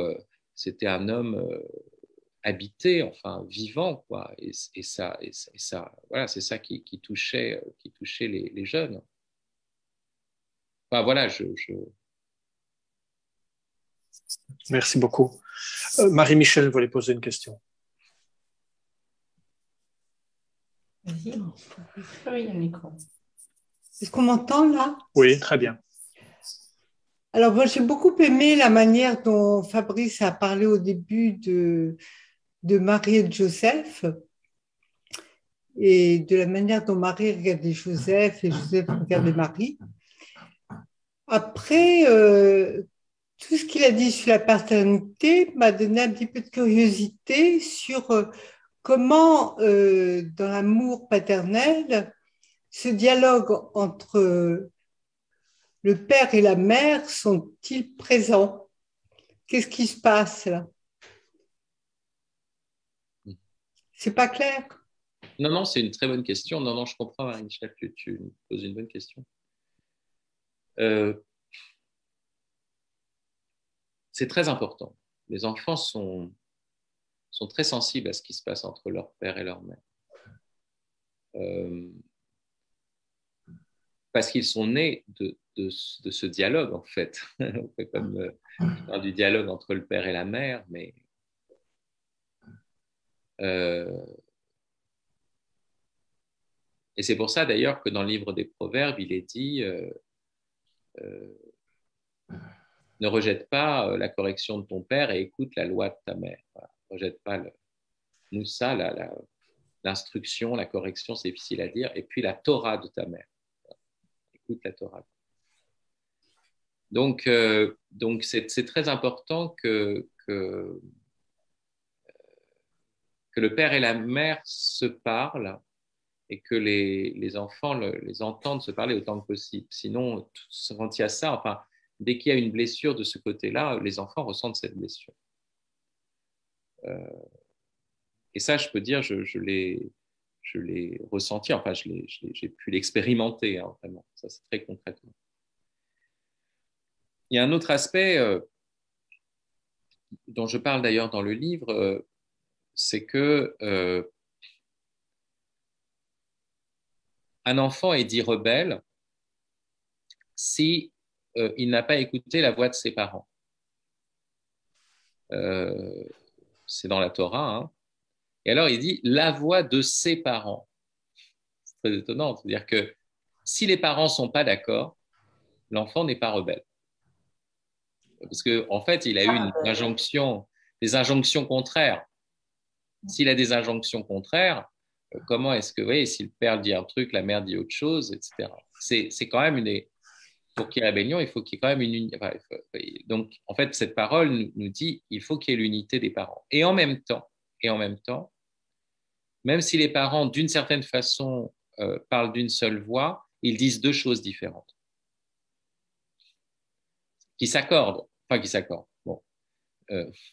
c'était un homme habité, enfin vivant, quoi. Et ça, voilà, c'est ça qui touchait les jeunes. Enfin, voilà, Merci beaucoup. Marie-Michel voulait poser une question. Vas-y, oui, le micro. Est-ce qu'on m'entend là? Oui, très bien. Alors, moi, j'ai beaucoup aimé la manière dont Fabrice a parlé au début de Marie et de Joseph et de la manière dont Marie regardait Joseph et Joseph regardait Marie. Après, tout ce qu'il a dit sur la paternité m'a donné un petit peu de curiosité sur comment, dans l'amour paternel, ce dialogue entre le père et la mère sont-ils présents? Qu'est-ce qui se passe là? C'est pas clair? Non, non, c'est une très bonne question. Non, non, je comprends, Marie-Michel, tu me poses une bonne question. C'est très important. Les enfants sont très sensibles à ce qui se passe entre leur père et leur mère. Parce qu'ils sont nés de ce dialogue, en fait. On fait comme du dialogue entre le père et la mère, mais et c'est pour ça d'ailleurs que dans le livre des Proverbes, il est dit ne rejette pas la correction de ton père et écoute la loi de ta mère. Voilà. Ne rejette pas le Moussa, l'instruction, la correction, c'est difficile à dire, et puis la Torah de ta mère. Écoute la Torah. Donc c'est très important que le père et la mère se parlent et que les enfants les entendent se parler autant que possible. Sinon, quand il y a ça, enfin, dès qu'il y a une blessure de ce côté-là, les enfants ressentent cette blessure. Et ça, je peux dire, je l'ai ressenti, enfin, j'ai pu l'expérimenter, hein, vraiment. Ça, c'est très concrètement. Il y a un autre aspect dont je parle d'ailleurs dans le livre, c'est que un enfant est dit rebelle si il n'a pas écouté la voix de ses parents. C'est dans la Torah, hein. Et alors il dit la voix de ses parents. C'est très étonnant, c'est-à-dire que si les parents sont pas d'accord, l'enfant n'est pas rebelle. Parce que en fait, il a eu des injonctions contraires. S'il a des injonctions contraires, comment est-ce que, vous voyez, si le père dit un truc, la mère dit autre chose, etc. C'est quand même pour qu'il y ait rébellion, il faut qu'il y ait quand même une enfin, donc, en fait, cette parole nous dit il faut qu'il y ait l'unité des parents. Et en même temps, même si les parents, d'une certaine façon, parlent d'une seule voix, ils disent deux choses différentes qui s'accordent, enfin qui s'accordent. Bon,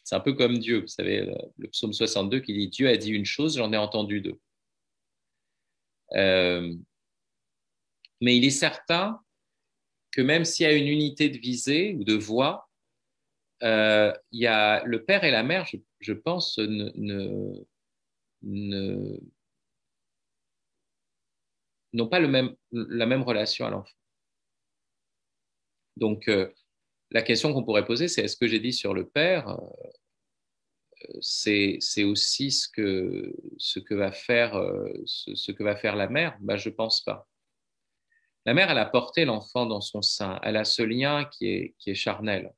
c'est un peu comme Dieu, vous savez, le psaume 62 qui dit Dieu a dit une chose, j'en ai entendu deux. Mais il est certain que même s'il y a une unité de visée ou de voix, il y a le père et la mère, je pense, n'ont pas la même relation à l'enfant. Donc, la question qu'on pourrait poser, c'est est-ce que j'ai dit sur le père, c'est aussi ce que va faire la mère? Ben, je pense pas. La mère, elle a porté l'enfant dans son sein. Elle a ce lien qui est charnel.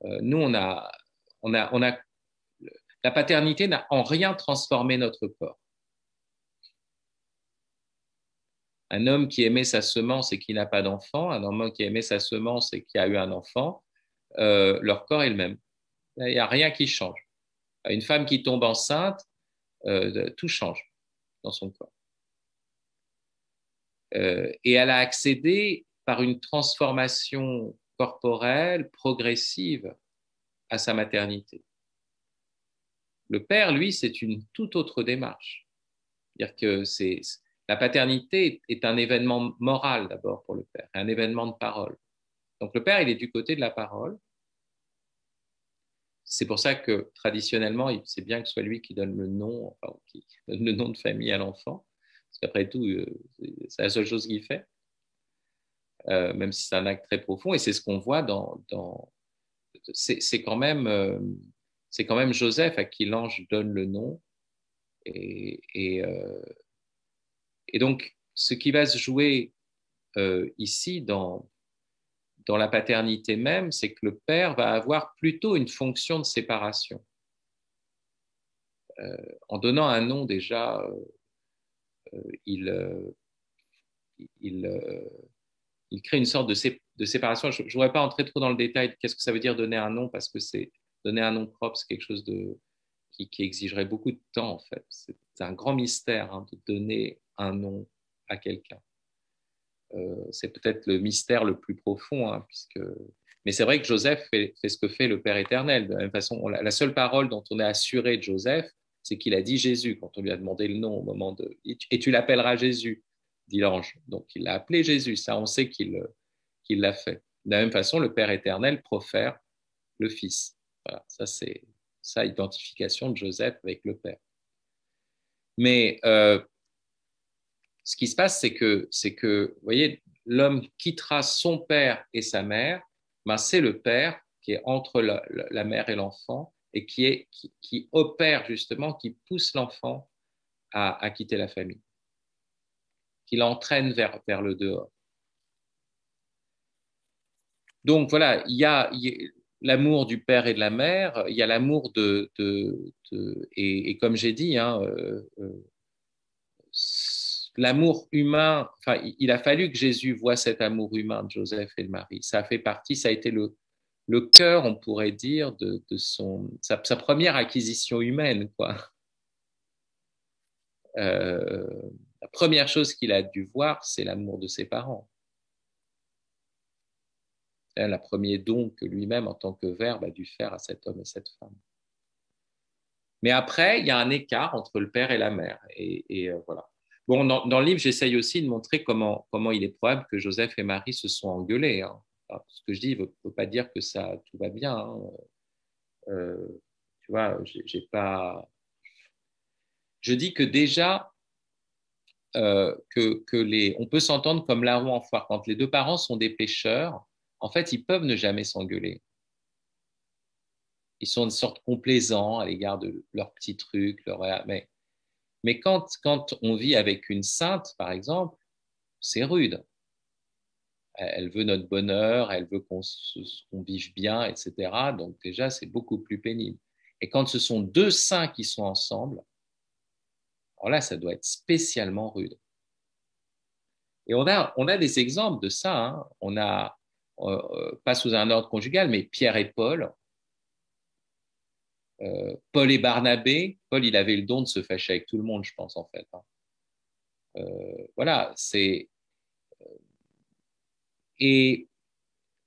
Nous, la paternité n'a en rien transformé notre corps. Un homme qui aimait sa semence et qui n'a pas d'enfant, un homme qui aimait sa semence et qui a eu un enfant, leur corps est le même. Il n'y a rien qui change. Une femme qui tombe enceinte, tout change dans son corps. Et elle a accédé par une transformation corporelle progressive à sa maternité. Le père, lui, c'est une toute autre démarche. C'est-à-dire que la paternité est un événement moral d'abord pour le père, un événement de parole. Donc le père, il est du côté de la parole. C'est pour ça que traditionnellement, c'est bien que ce soit lui qui donne le nom, enfin, qui donne le nom de famille à l'enfant, parce qu'après tout, c'est la seule chose qu'il fait, même si c'est un acte très profond. Et c'est ce qu'on voit c'est quand même Joseph à qui l'ange donne le nom. Et donc, ce qui va se jouer ici dans la paternité même, c'est que le père va avoir plutôt une fonction de séparation. En donnant un nom, déjà, il crée une sorte de séparation. Je ne voudrais pas entrer trop dans le détail de qu'est-ce que ça veut dire donner un nom, parce que donner un nom propre, c'est quelque chose qui exigerait beaucoup de temps, en fait. C'est un grand mystère hein, de donner un nom à quelqu'un. C'est peut-être le mystère le plus profond, hein, mais c'est vrai que Joseph fait ce que fait le Père éternel. De la même façon, la seule parole dont on est assuré de Joseph, c'est qu'il a dit Jésus quand on lui a demandé le nom au moment de... Et tu l'appelleras Jésus, dit l'ange. Donc il l'a appelé Jésus, ça on sait qu'il l'a fait. De la même façon, le Père éternel profère le Fils. Voilà, ça c'est sa identification de Joseph avec le Père. Mais ce qui se passe, c'est que, vous voyez, l'homme quittera son père et sa mère, ben c'est le père qui est entre la mère et l'enfant et qui opère justement, qui pousse l'enfant à quitter la famille, qui l'entraîne vers le dehors. Donc voilà, il y a l'amour du père et de la mère, il y a l'amour et comme j'ai dit, hein, l'amour humain, enfin, il a fallu que Jésus voie cet amour humain de Joseph et de Marie. Ça a fait partie, ça a été le cœur, on pourrait dire, de sa première acquisition humaine, quoi. La première chose qu'il a dû voir, c'est l'amour de ses parents. C'est le premier don que lui-même, en tant que Verbe, a dû faire à cet homme et cette femme. Mais après, il y a un écart entre le père et la mère. Et voilà. Bon, dans le livre, j'essaye aussi de montrer comment il est probable que Joseph et Marie se sont engueulés. Hein. Alors, ce que je dis ne veut pas dire que tout va bien. Hein. Tu vois, j'ai pas... Je dis que déjà, on peut s'entendre comme larron en foire. Quand les deux parents sont des pécheurs, en fait, ils peuvent ne jamais s'engueuler. Ils sont une sorte complaisants à l'égard de leurs petits trucs. Mais quand on vit avec une sainte, par exemple, c'est rude. Elle veut notre bonheur, elle veut qu'on vive bien, etc. Donc déjà, c'est beaucoup plus pénible. Et quand ce sont deux saints qui sont ensemble, alors là, ça doit être spécialement rude. Et on a des exemples de ça. Hein. On a, pas sous un ordre conjugal, mais Pierre et Paul. Paul et Barnabé. Paul, il avait le don de se fâcher avec tout le monde, je pense, en fait. Hein. Voilà, et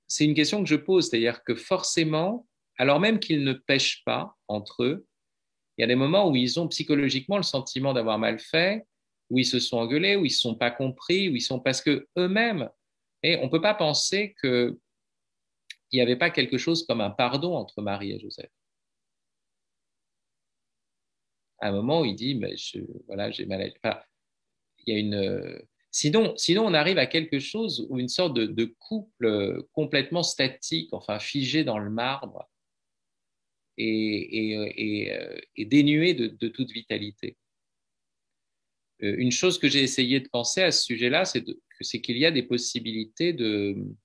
c'est une question que je pose, c'est-à-dire que forcément, alors même qu'ils ne pêchent pas entre eux, il y a des moments où ils ont psychologiquement le sentiment d'avoir mal fait, où ils se sont engueulés, où ils ne se sont pas compris, parce que eux-mêmes, et on ne peut pas penser qu'il n'y avait pas quelque chose comme un pardon entre Marie et Joseph. À un moment où il dit, mais voilà, j'ai mal. Enfin, il y a une. Sinon, on arrive à quelque chose où une sorte de couple complètement statique, enfin figé dans le marbre et dénué de toute vitalité. Une chose que j'ai essayé de penser à ce sujet-là, c'est qu'il y a des possibilités où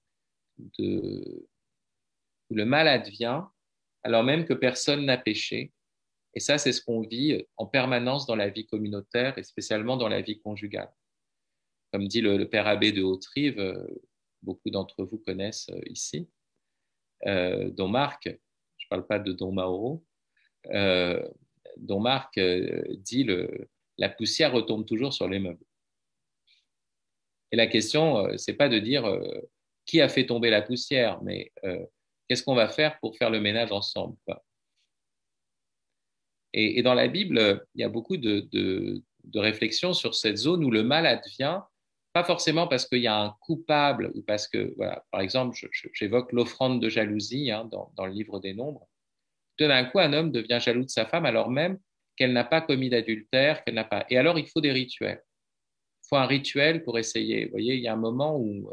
le mal advient alors même que personne n'a péché. Et ça, c'est ce qu'on vit en permanence dans la vie communautaire et spécialement dans la vie conjugale. Comme dit le père abbé de Haute-Rive, beaucoup d'entre vous connaissent ici, Don Marc, je ne parle pas de Don Mauro, Don Marc dit la poussière retombe toujours sur les meubles. Et la question, ce n'est pas de dire qui a fait tomber la poussière, mais qu'est-ce qu'on va faire pour faire le ménage ensemble, quoi. Et dans la Bible, il y a beaucoup de réflexions sur cette zone où le mal advient, pas forcément parce qu'il y a un coupable ou parce que, voilà, par exemple, j'évoque l'offrande de jalousie hein, dans le livre des Nombres. Tout d'un coup, un homme devient jaloux de sa femme alors même qu'elle n'a pas commis d'adultère, qu'elle n'a pas. Et alors, il faut des rituels. Il faut un rituel pour essayer. Vous voyez, il y a un moment où.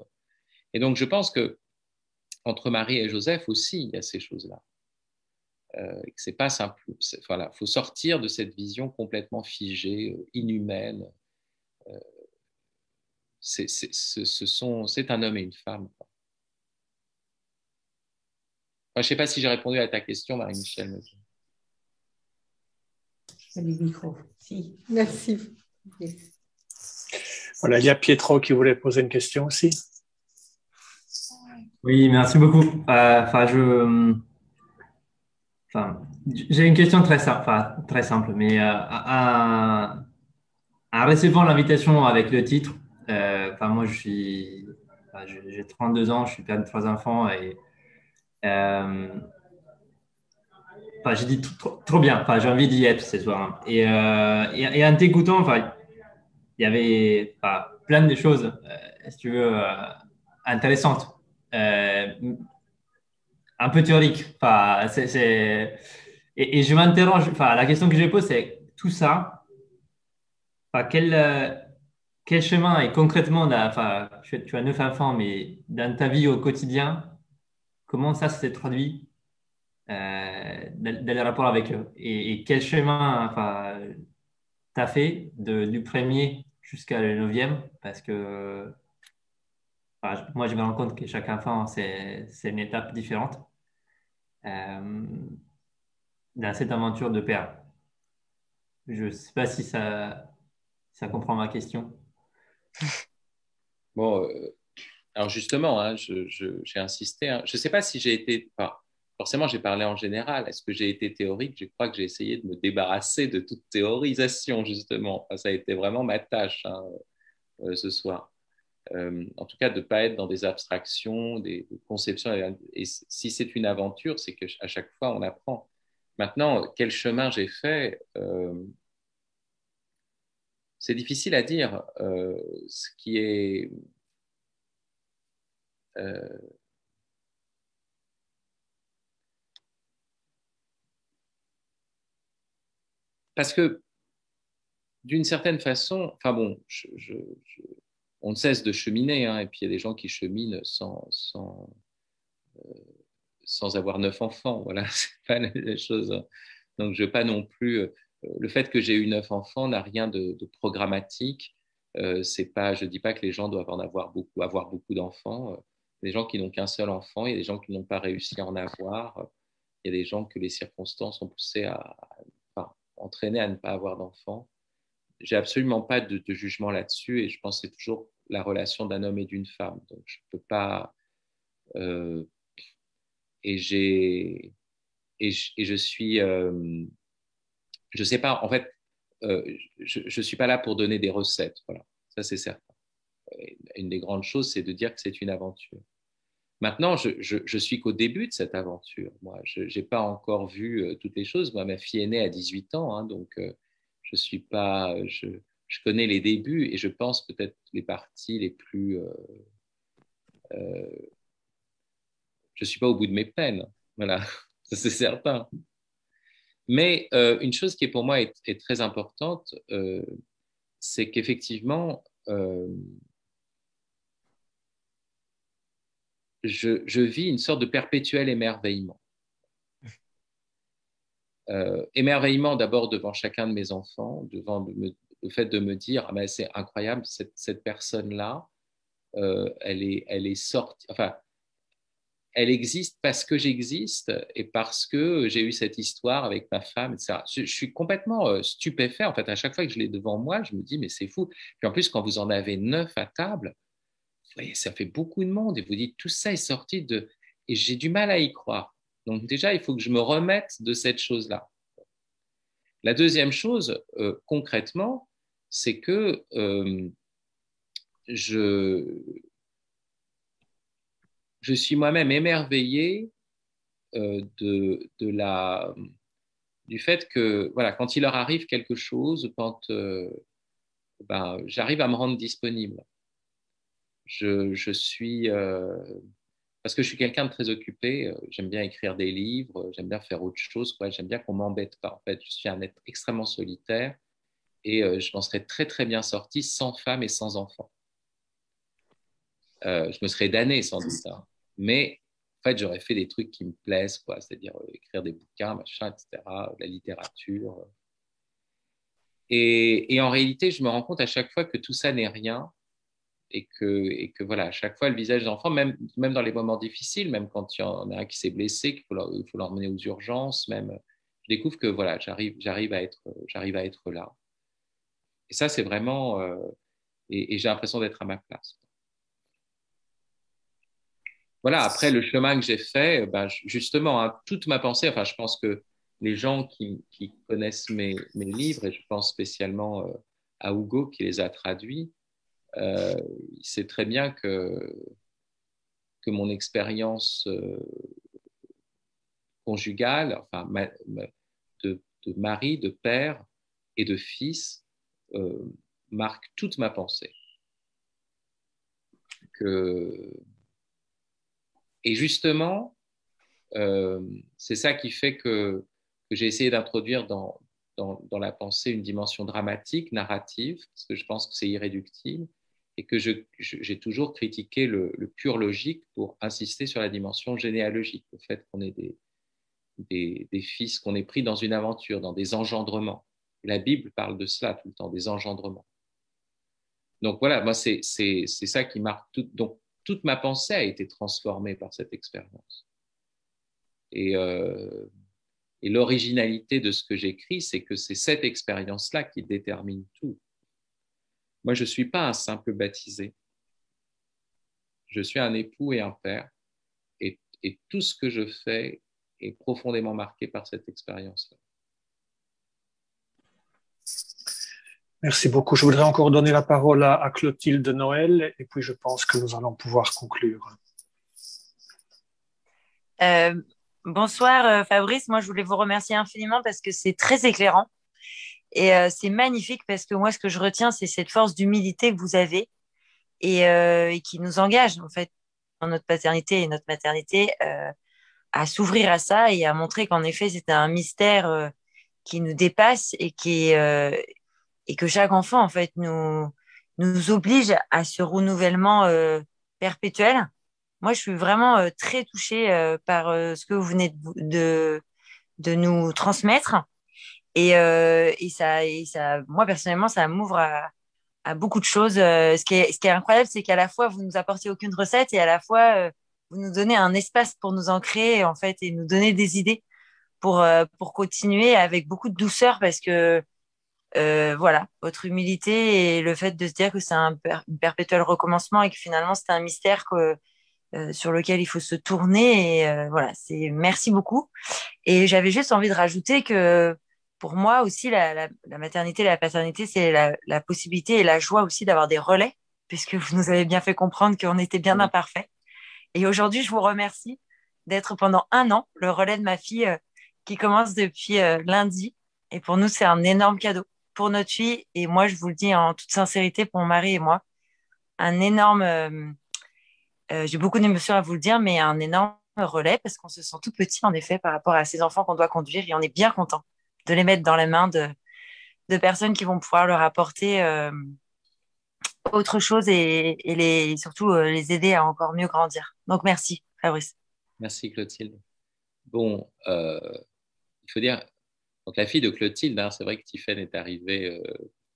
Et donc, je pense que entre Marie et Joseph aussi, il y a ces choses-là. C'est pas simple. Voilà, faut sortir de cette vision complètement figée, inhumaine. C'est un homme et une femme. Enfin, je ne sais pas si j'ai répondu à ta question, Marie-Michel. Le micro. Si. Merci. Voilà, il y a Pietro qui voulait poser une question aussi. Oui, merci beaucoup. Enfin, j'ai une question très simple, enfin, très simple, mais en recevant l'invitation avec le titre, enfin, moi, enfin, j'ai 32 ans, je suis père de 3 enfants et euh, enfin, j'ai dit trop bien, enfin, j'ai envie d'y être ce soir, hein. Et en t'écoutant, enfin, il y avait enfin, plein de choses, si tu veux, intéressantes, euh, un peu théoriques. Enfin, et je m'interroge, enfin, la question que je pose, c'est tout ça, enfin, quel chemin et concrètement, enfin, tu as 9 enfants, mais dans ta vie au quotidien, comment ça s'est traduit dans le rapport avec eux? Et quel chemin, enfin, t'as fait du premier jusqu'à le 9e? Parce que enfin, moi, je me rends compte que chaque enfant, c'est une étape différente euh, dans cette aventure de père. Je ne sais pas si ça comprend ma question. Bon, alors justement, hein, j'ai insisté. Hein. Je ne sais pas si j'ai été. Enfin, forcément, j'ai parlé en général. Est-ce que j'ai été théorique? Je crois que j'ai essayé de me débarrasser de toute théorisation, justement. Enfin, ça a été vraiment ma tâche hein, ce soir. En tout cas, de ne pas être dans des abstractions, des conceptions. Et si c'est une aventure, c'est qu'à chaque fois, on apprend. Maintenant, quel chemin j'ai fait c'est difficile à dire. Ce qui est. Euh, parce que d'une certaine façon, enfin bon, on ne cesse de cheminer, hein, et puis il y a des gens qui cheminent sans avoir 9 enfants. Voilà, c'est pas la chose. Donc, je veux pas non plus. Le fait que j'ai eu 9 enfants n'a rien de programmatique. C'est pas, je dis pas que les gens doivent en avoir beaucoup d'enfants. Des gens qui n'ont qu'un seul enfant, il y a des gens qui n'ont pas réussi à en avoir. Il y a des gens que les circonstances ont poussé enfin, entraîné à ne pas avoir d'enfants. J'ai absolument pas de jugement là-dessus et je pense que c'est toujours la relation d'un homme et d'une femme. Donc, je peux pas. Euh, et j'ai et je suis je sais pas en fait je suis pas là pour donner des recettes voilà ça c'est certain une des grandes choses c'est de dire que c'est une aventure maintenant je suis qu'au début de cette aventure moi je n'ai pas encore vu toutes les choses moi ma fille est née à 18 ans hein, donc je suis pas je connais les débuts et je pense peut-être les parties les plus euh, je suis pas au bout de mes peines voilà ça c'est certain. Mais une chose qui est pour moi est très importante, c'est qu'effectivement, je vis une sorte de perpétuel émerveillement. Émerveillement d'abord devant chacun de mes enfants, devant le fait de me dire, ah ben, c'est incroyable, cette personne-là, elle est sortie, enfin, elle existe parce que j'existe et parce que j'ai eu cette histoire avec ma femme, etc. Je suis complètement stupéfait. En fait, à chaque fois que je l'ai devant moi, je me dis, mais c'est fou. Puis en plus, quand vous en avez 9 à table, vous voyez, ça fait beaucoup de monde et vous dites, tout ça est sorti de. Et j'ai du mal à y croire. Donc, déjà, il faut que je me remette de cette chose-là. La deuxième chose, concrètement, c'est que je, je suis moi-même émerveillé du fait que voilà, quand il leur arrive quelque chose, quand ben, j'arrive à me rendre disponible. Je suis parce que je suis quelqu'un de très occupé. J'aime bien écrire des livres, j'aime bien faire autre chose. Quoi. J'aime bien qu'on m'embête pas. En fait, je suis un être extrêmement solitaire et je m'en serais très très bien sorti sans femme et sans enfant. Je me serais damné sans doute, hein. Mais en fait, j'aurais fait des trucs qui me plaisent, quoi. C'est-à-dire écrire des bouquins, machin, etc., la littérature. Et en réalité, je me rends compte à chaque fois que tout ça n'est rien et que voilà, à chaque fois, le visage des enfants, même dans les moments difficiles, même quand il y en a un qui s'est blessé, il faut l'emmener aux urgences, même, je découvre que voilà, j'arrive à être là. Et ça, c'est vraiment, et j'ai l'impression d'être à ma place. voilà, après le chemin que j'ai fait, ben, justement, hein, toute ma pensée, enfin, je pense que les gens qui connaissent mes livres, et je pense spécialement à Hugo qui les a traduits, il sait très bien que mon expérience conjugale, enfin, de mari, de père et de fils, euh, marque toute ma pensée. Que... Et justement, c'est ça qui fait que j'ai essayé d'introduire dans la pensée une dimension dramatique, narrative, parce que je pense que c'est irréductible, et que j'ai toujours critiqué le pur logique pour insister sur la dimension généalogique, le fait qu'on ait des fils, qu'on est pris dans une aventure, dans des engendrements. La Bible parle de cela tout le temps, des engendrements. Donc voilà, moi, c'est ça qui marque tout. Donc, toute ma pensée a été transformée par cette expérience. Et, et l'originalité de ce que j'écris, c'est que c'est cette expérience-là qui détermine tout. Moi, je ne suis pas un simple baptisé. Je suis un époux et un père. Et tout ce que je fais est profondément marqué par cette expérience-là. Merci beaucoup. Je voudrais encore donner la parole à Clotilde Noël et puis je pense que nous allons pouvoir conclure. Bonsoir Fabrice, moi je voulais vous remercier infiniment parce que c'est très éclairant et c'est magnifique parce que moi ce que je retiens c'est cette force d'humilité que vous avez et qui nous engage en fait dans notre paternité et notre maternité à s'ouvrir à ça et à montrer qu'en effet c'était un mystère qui nous dépasse et que chaque enfant en fait nous oblige à ce renouvellement perpétuel. Moi, je suis vraiment très touchée par ce que vous venez de nous transmettre. Et ça, moi, personnellement, ça m'ouvre à beaucoup de choses. Ce qui est incroyable, c'est qu'à la fois, vous nous apportez aucune recette et à la fois, vous nous donnez un espace pour nous ancrer, en fait, et nous donner des idées pour continuer avec beaucoup de douceur parce que, voilà, votre humilité et le fait de se dire que c'est un perpétuel recommencement et que finalement, c'est un mystère sur lequel il faut se tourner. Et voilà, c'est merci beaucoup. Et j'avais juste envie de rajouter que pour moi aussi, la maternité et la paternité, c'est la possibilité et la joie aussi d'avoir des relais, puisque vous nous avez bien fait comprendre qu'on était bien imparfaits. Et aujourd'hui, je vous remercie d'être pendant 1 an le relais de ma fille qui commence depuis lundi. Et pour nous, c'est un énorme cadeau pour notre fille. Et moi, je vous le dis en toute sincérité, pour mon mari et moi, un énorme j'ai beaucoup d'émotions à vous le dire, mais un énorme relais parce qu'on se sent tout petit, en effet, par rapport à ces enfants qu'on doit conduire et on est bien content de les mettre dans les mains de personnes qui vont pouvoir leur apporter autre chose et surtout les aider à encore mieux grandir. Donc, merci, Fabrice. Merci, Clotilde. Bon, il faut dire, donc la fille de Clotilde, hein, c'est vrai que Tiffaine est arrivée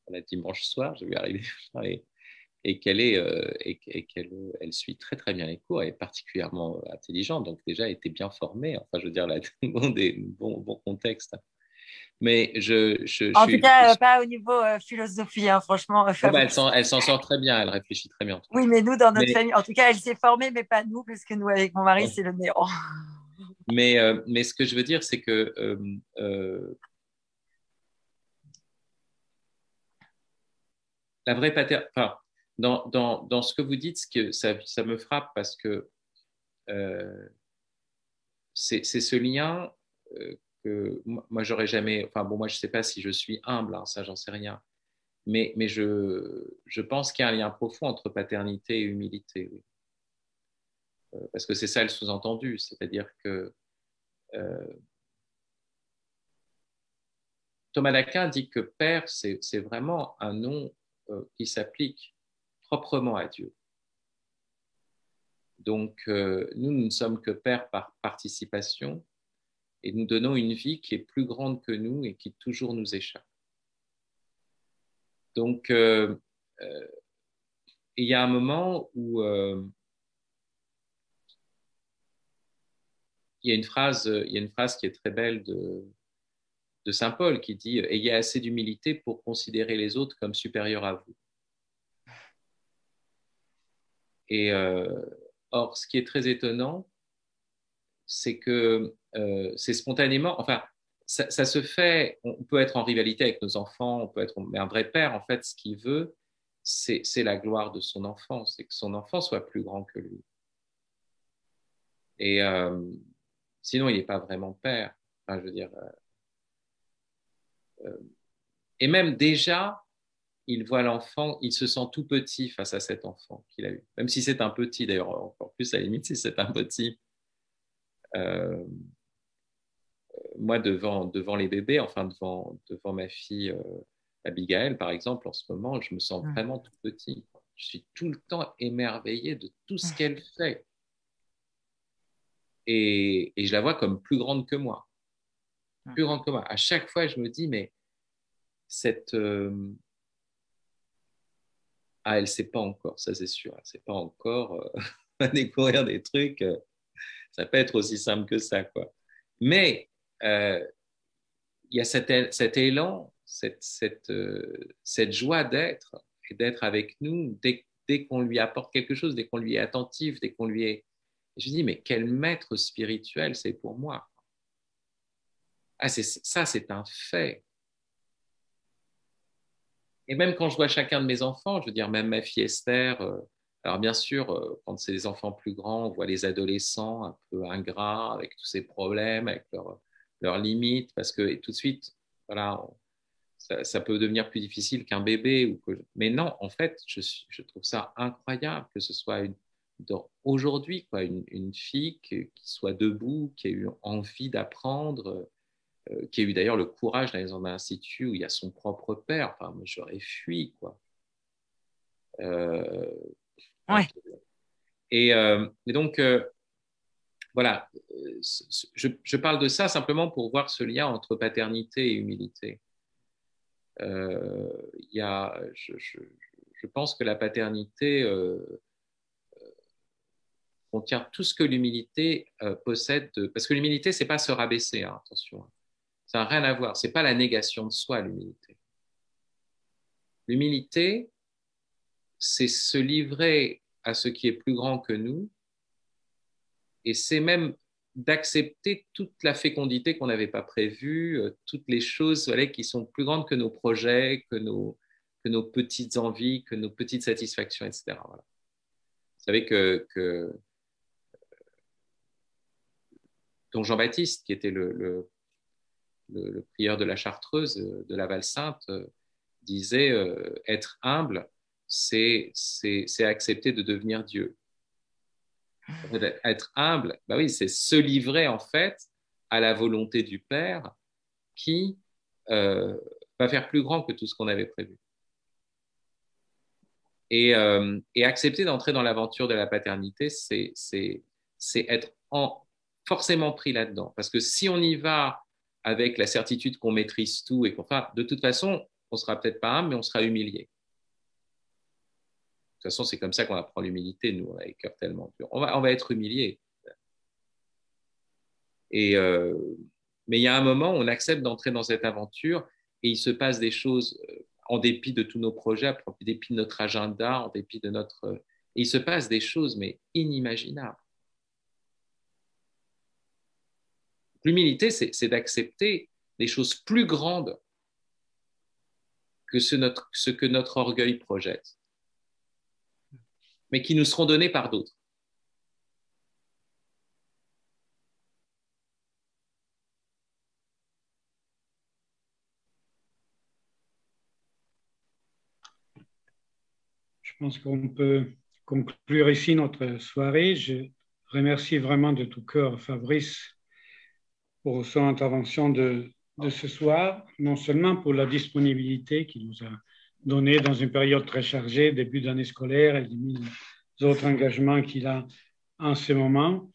la dimanche soir, je vais arriver, et elle suit très très bien les cours, elle est particulièrement intelligente, donc déjà elle était bien formée, enfin je veux dire, là, bon contexte. Mais En tout cas, pas au niveau philosophie, hein, franchement. Oh, bah, elle s'en sort très bien, elle réfléchit très bien. Oui, mais nous, dans notre famille, en tout cas, elle s'est formée, mais pas nous, parce que nous, avec mon mari, c'est le néant. Mais ce que je veux dire, c'est que la vraie paternité, enfin, dans ce que vous dites, ça me frappe parce que c'est ce lien que moi, j'aurais jamais. Enfin, bon, moi, je ne sais pas si je suis humble, hein, ça, j'en sais rien. Mais je pense qu'il y a un lien profond entre paternité et humilité. Oui. Parce que c'est ça le sous-entendu. C'est-à-dire que Thomas d'Aquin dit que père, c'est vraiment un nom qui s'applique proprement à Dieu. Donc, nous ne sommes que pères par participation et nous donnons une vie qui est plus grande que nous et qui toujours nous échappe. Donc, il y a un moment où il y a une phrase qui est très belle de Saint Paul qui dit « Ayez assez d'humilité pour considérer les autres comme supérieurs à vous ». Et Or, ce qui est très étonnant, c'est que c'est spontanément, enfin, ça se fait, on peut être en rivalité avec nos enfants, on peut être, mais un vrai père, en fait, ce qu'il veut, c'est la gloire de son enfant, c'est que son enfant soit plus grand que lui. Et sinon, il n'est pas vraiment père. Enfin, je veux dire, et même déjà, il voit l'enfant, il se sent tout petit face à cet enfant qu'il a eu. Même si c'est un petit, d'ailleurs, encore plus à la limite, si c'est un petit. Moi, devant les bébés, enfin, devant ma fille Abigail, par exemple, en ce moment, je me sens vraiment tout petit. Je suis tout le temps émerveillé de tout ce qu'elle fait. Et je la vois comme plus grande que moi. Plus grande que moi. À chaque fois, je me dis, mais cette... Ah, elle ne sait pas encore, ça c'est sûr. Elle ne sait pas encore découvrir des trucs. Ça peut être aussi simple que ça, quoi. Mais il y a cet élan, cette joie d'être et d'être avec nous dès qu'on lui apporte quelque chose, dès qu'on lui est attentif, dès qu'on lui est... Je dis, mais quel maître spirituel c'est pour moi. Ah, ça, c'est un fait. Et même quand je vois chacun de mes enfants, je veux dire, même ma fille Esther, alors bien sûr, quand c'est des enfants plus grands, on voit les adolescents un peu ingrats, avec tous ces problèmes, avec leurs limites, parce que et tout de suite, voilà, ça peut devenir plus difficile qu'un bébé. Mais non, en fait, je trouve ça incroyable que ce soit aujourd'hui, quoi, une fille qui soit debout, qui ait eu envie d'apprendre, qui a eu d'ailleurs le courage d'aller dans un institut où il y a son propre père. Enfin, moi, j'aurais fui, quoi. Ouais. Et donc, voilà, je parle de ça simplement pour voir ce lien entre paternité et humilité. Je pense que la paternité contient tout ce que l'humilité possède. Parce que l'humilité, c'est pas se rabaisser, hein, attention. Ça n'a rien à voir. C'est pas la négation de soi, l'humilité. L'humilité, c'est se livrer à ce qui est plus grand que nous, et c'est même d'accepter toute la fécondité qu'on n'avait pas prévue, toutes les choses qui sont plus grandes que nos projets, que nos petites envies, que nos petites satisfactions, etc. Voilà. Vous savez que Don Jean-Baptiste, qui était le prieur de la Chartreuse, de la Val-Sainte, disait être humble, c'est accepter de devenir Dieu. Être humble, bah oui, c'est se livrer en fait à la volonté du Père qui va faire plus grand que tout ce qu'on avait prévu. Et accepter d'entrer dans l'aventure de la paternité, c'est être forcément pris là-dedans. Parce que si on y va avec la certitude qu'on maîtrise tout et de toute façon, on ne sera peut-être pas humble, mais on sera humilié. De toute façon, c'est comme ça qu'on apprend l'humilité, nous, on a les cœurs tellement durs. On va être humilié. Mais il y a un moment où on accepte d'entrer dans cette aventure et il se passe des choses en dépit de tous nos projets, en dépit de notre agenda, en dépit de notre... Et il se passe des choses, mais inimaginables. L'humilité, c'est d'accepter des choses plus grandes que ce que notre orgueil projette, mais qui nous seront données par d'autres. Je pense qu'on peut conclure ici notre soirée. Je remercie vraiment de tout cœur Fabrice pour son intervention de ce soir, non seulement pour la disponibilité qu'il nous a donnée dans une période très chargée, début d'année scolaire et les autres engagements qu'il a en ce moment,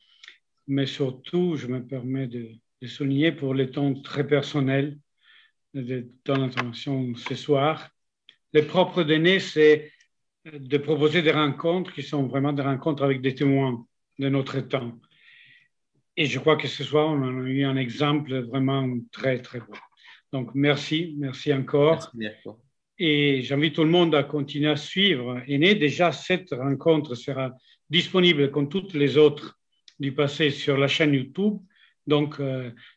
mais surtout, je me permets de souligner pour les temps très personnels de ton intervention ce soir. Le propre d'Aîné, c'est de proposer des rencontres qui sont vraiment des rencontres avec des témoins de notre temps. Et je crois que ce soir, on a eu un exemple vraiment très, très beau. Donc, merci encore. Merci. Et j'invite tout le monde à continuer à suivre Aîné. Déjà, cette rencontre sera disponible comme toutes les autres du passé sur la chaîne YouTube. Donc,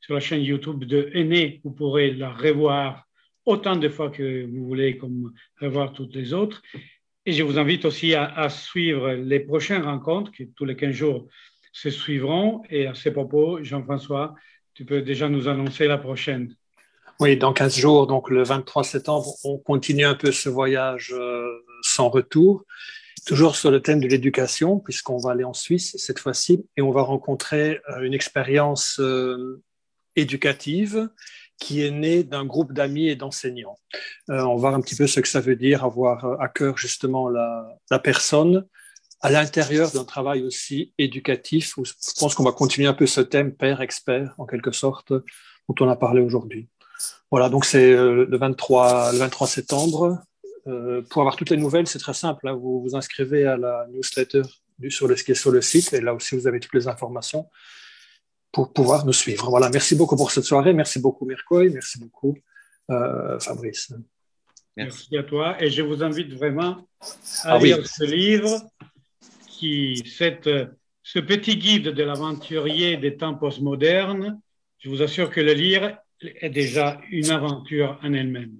sur la chaîne YouTube de Aîné, vous pourrez la revoir autant de fois que vous voulez, comme revoir toutes les autres. Et je vous invite aussi à suivre les prochaines rencontres qui, tous les 15 jours, se suivront. Et à ce propos, Jean-François, tu peux déjà nous annoncer la prochaine. Oui, dans 15 jours, donc le 23 septembre, on continue un peu ce voyage sans retour, toujours sur le thème de l'éducation, puisqu'on va aller en Suisse cette fois-ci, et on va rencontrer une expérience éducative qui est née d'un groupe d'amis et d'enseignants. On va voir un petit peu ce que ça veut dire, avoir à cœur justement la personne, à l'intérieur d'un travail aussi éducatif, où je pense qu'on va continuer un peu ce thème père-expert, en quelque sorte, dont on a parlé aujourd'hui. Voilà, donc c'est le 23 septembre. Pour avoir toutes les nouvelles, c'est très simple. Hein, vous vous inscrivez à la newsletter qui est sur le site, et là aussi vous avez toutes les informations pour pouvoir nous suivre. Voilà, merci beaucoup pour cette soirée. Merci beaucoup Mirko, merci beaucoup Fabrice. Merci à toi, et je vous invite vraiment à lire ce livre, ce petit guide de l'aventurier des temps postmodernes. Je vous assure que le lire est déjà une aventure en elle-même.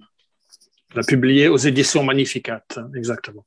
On l'a publié aux éditions Magnificat, exactement.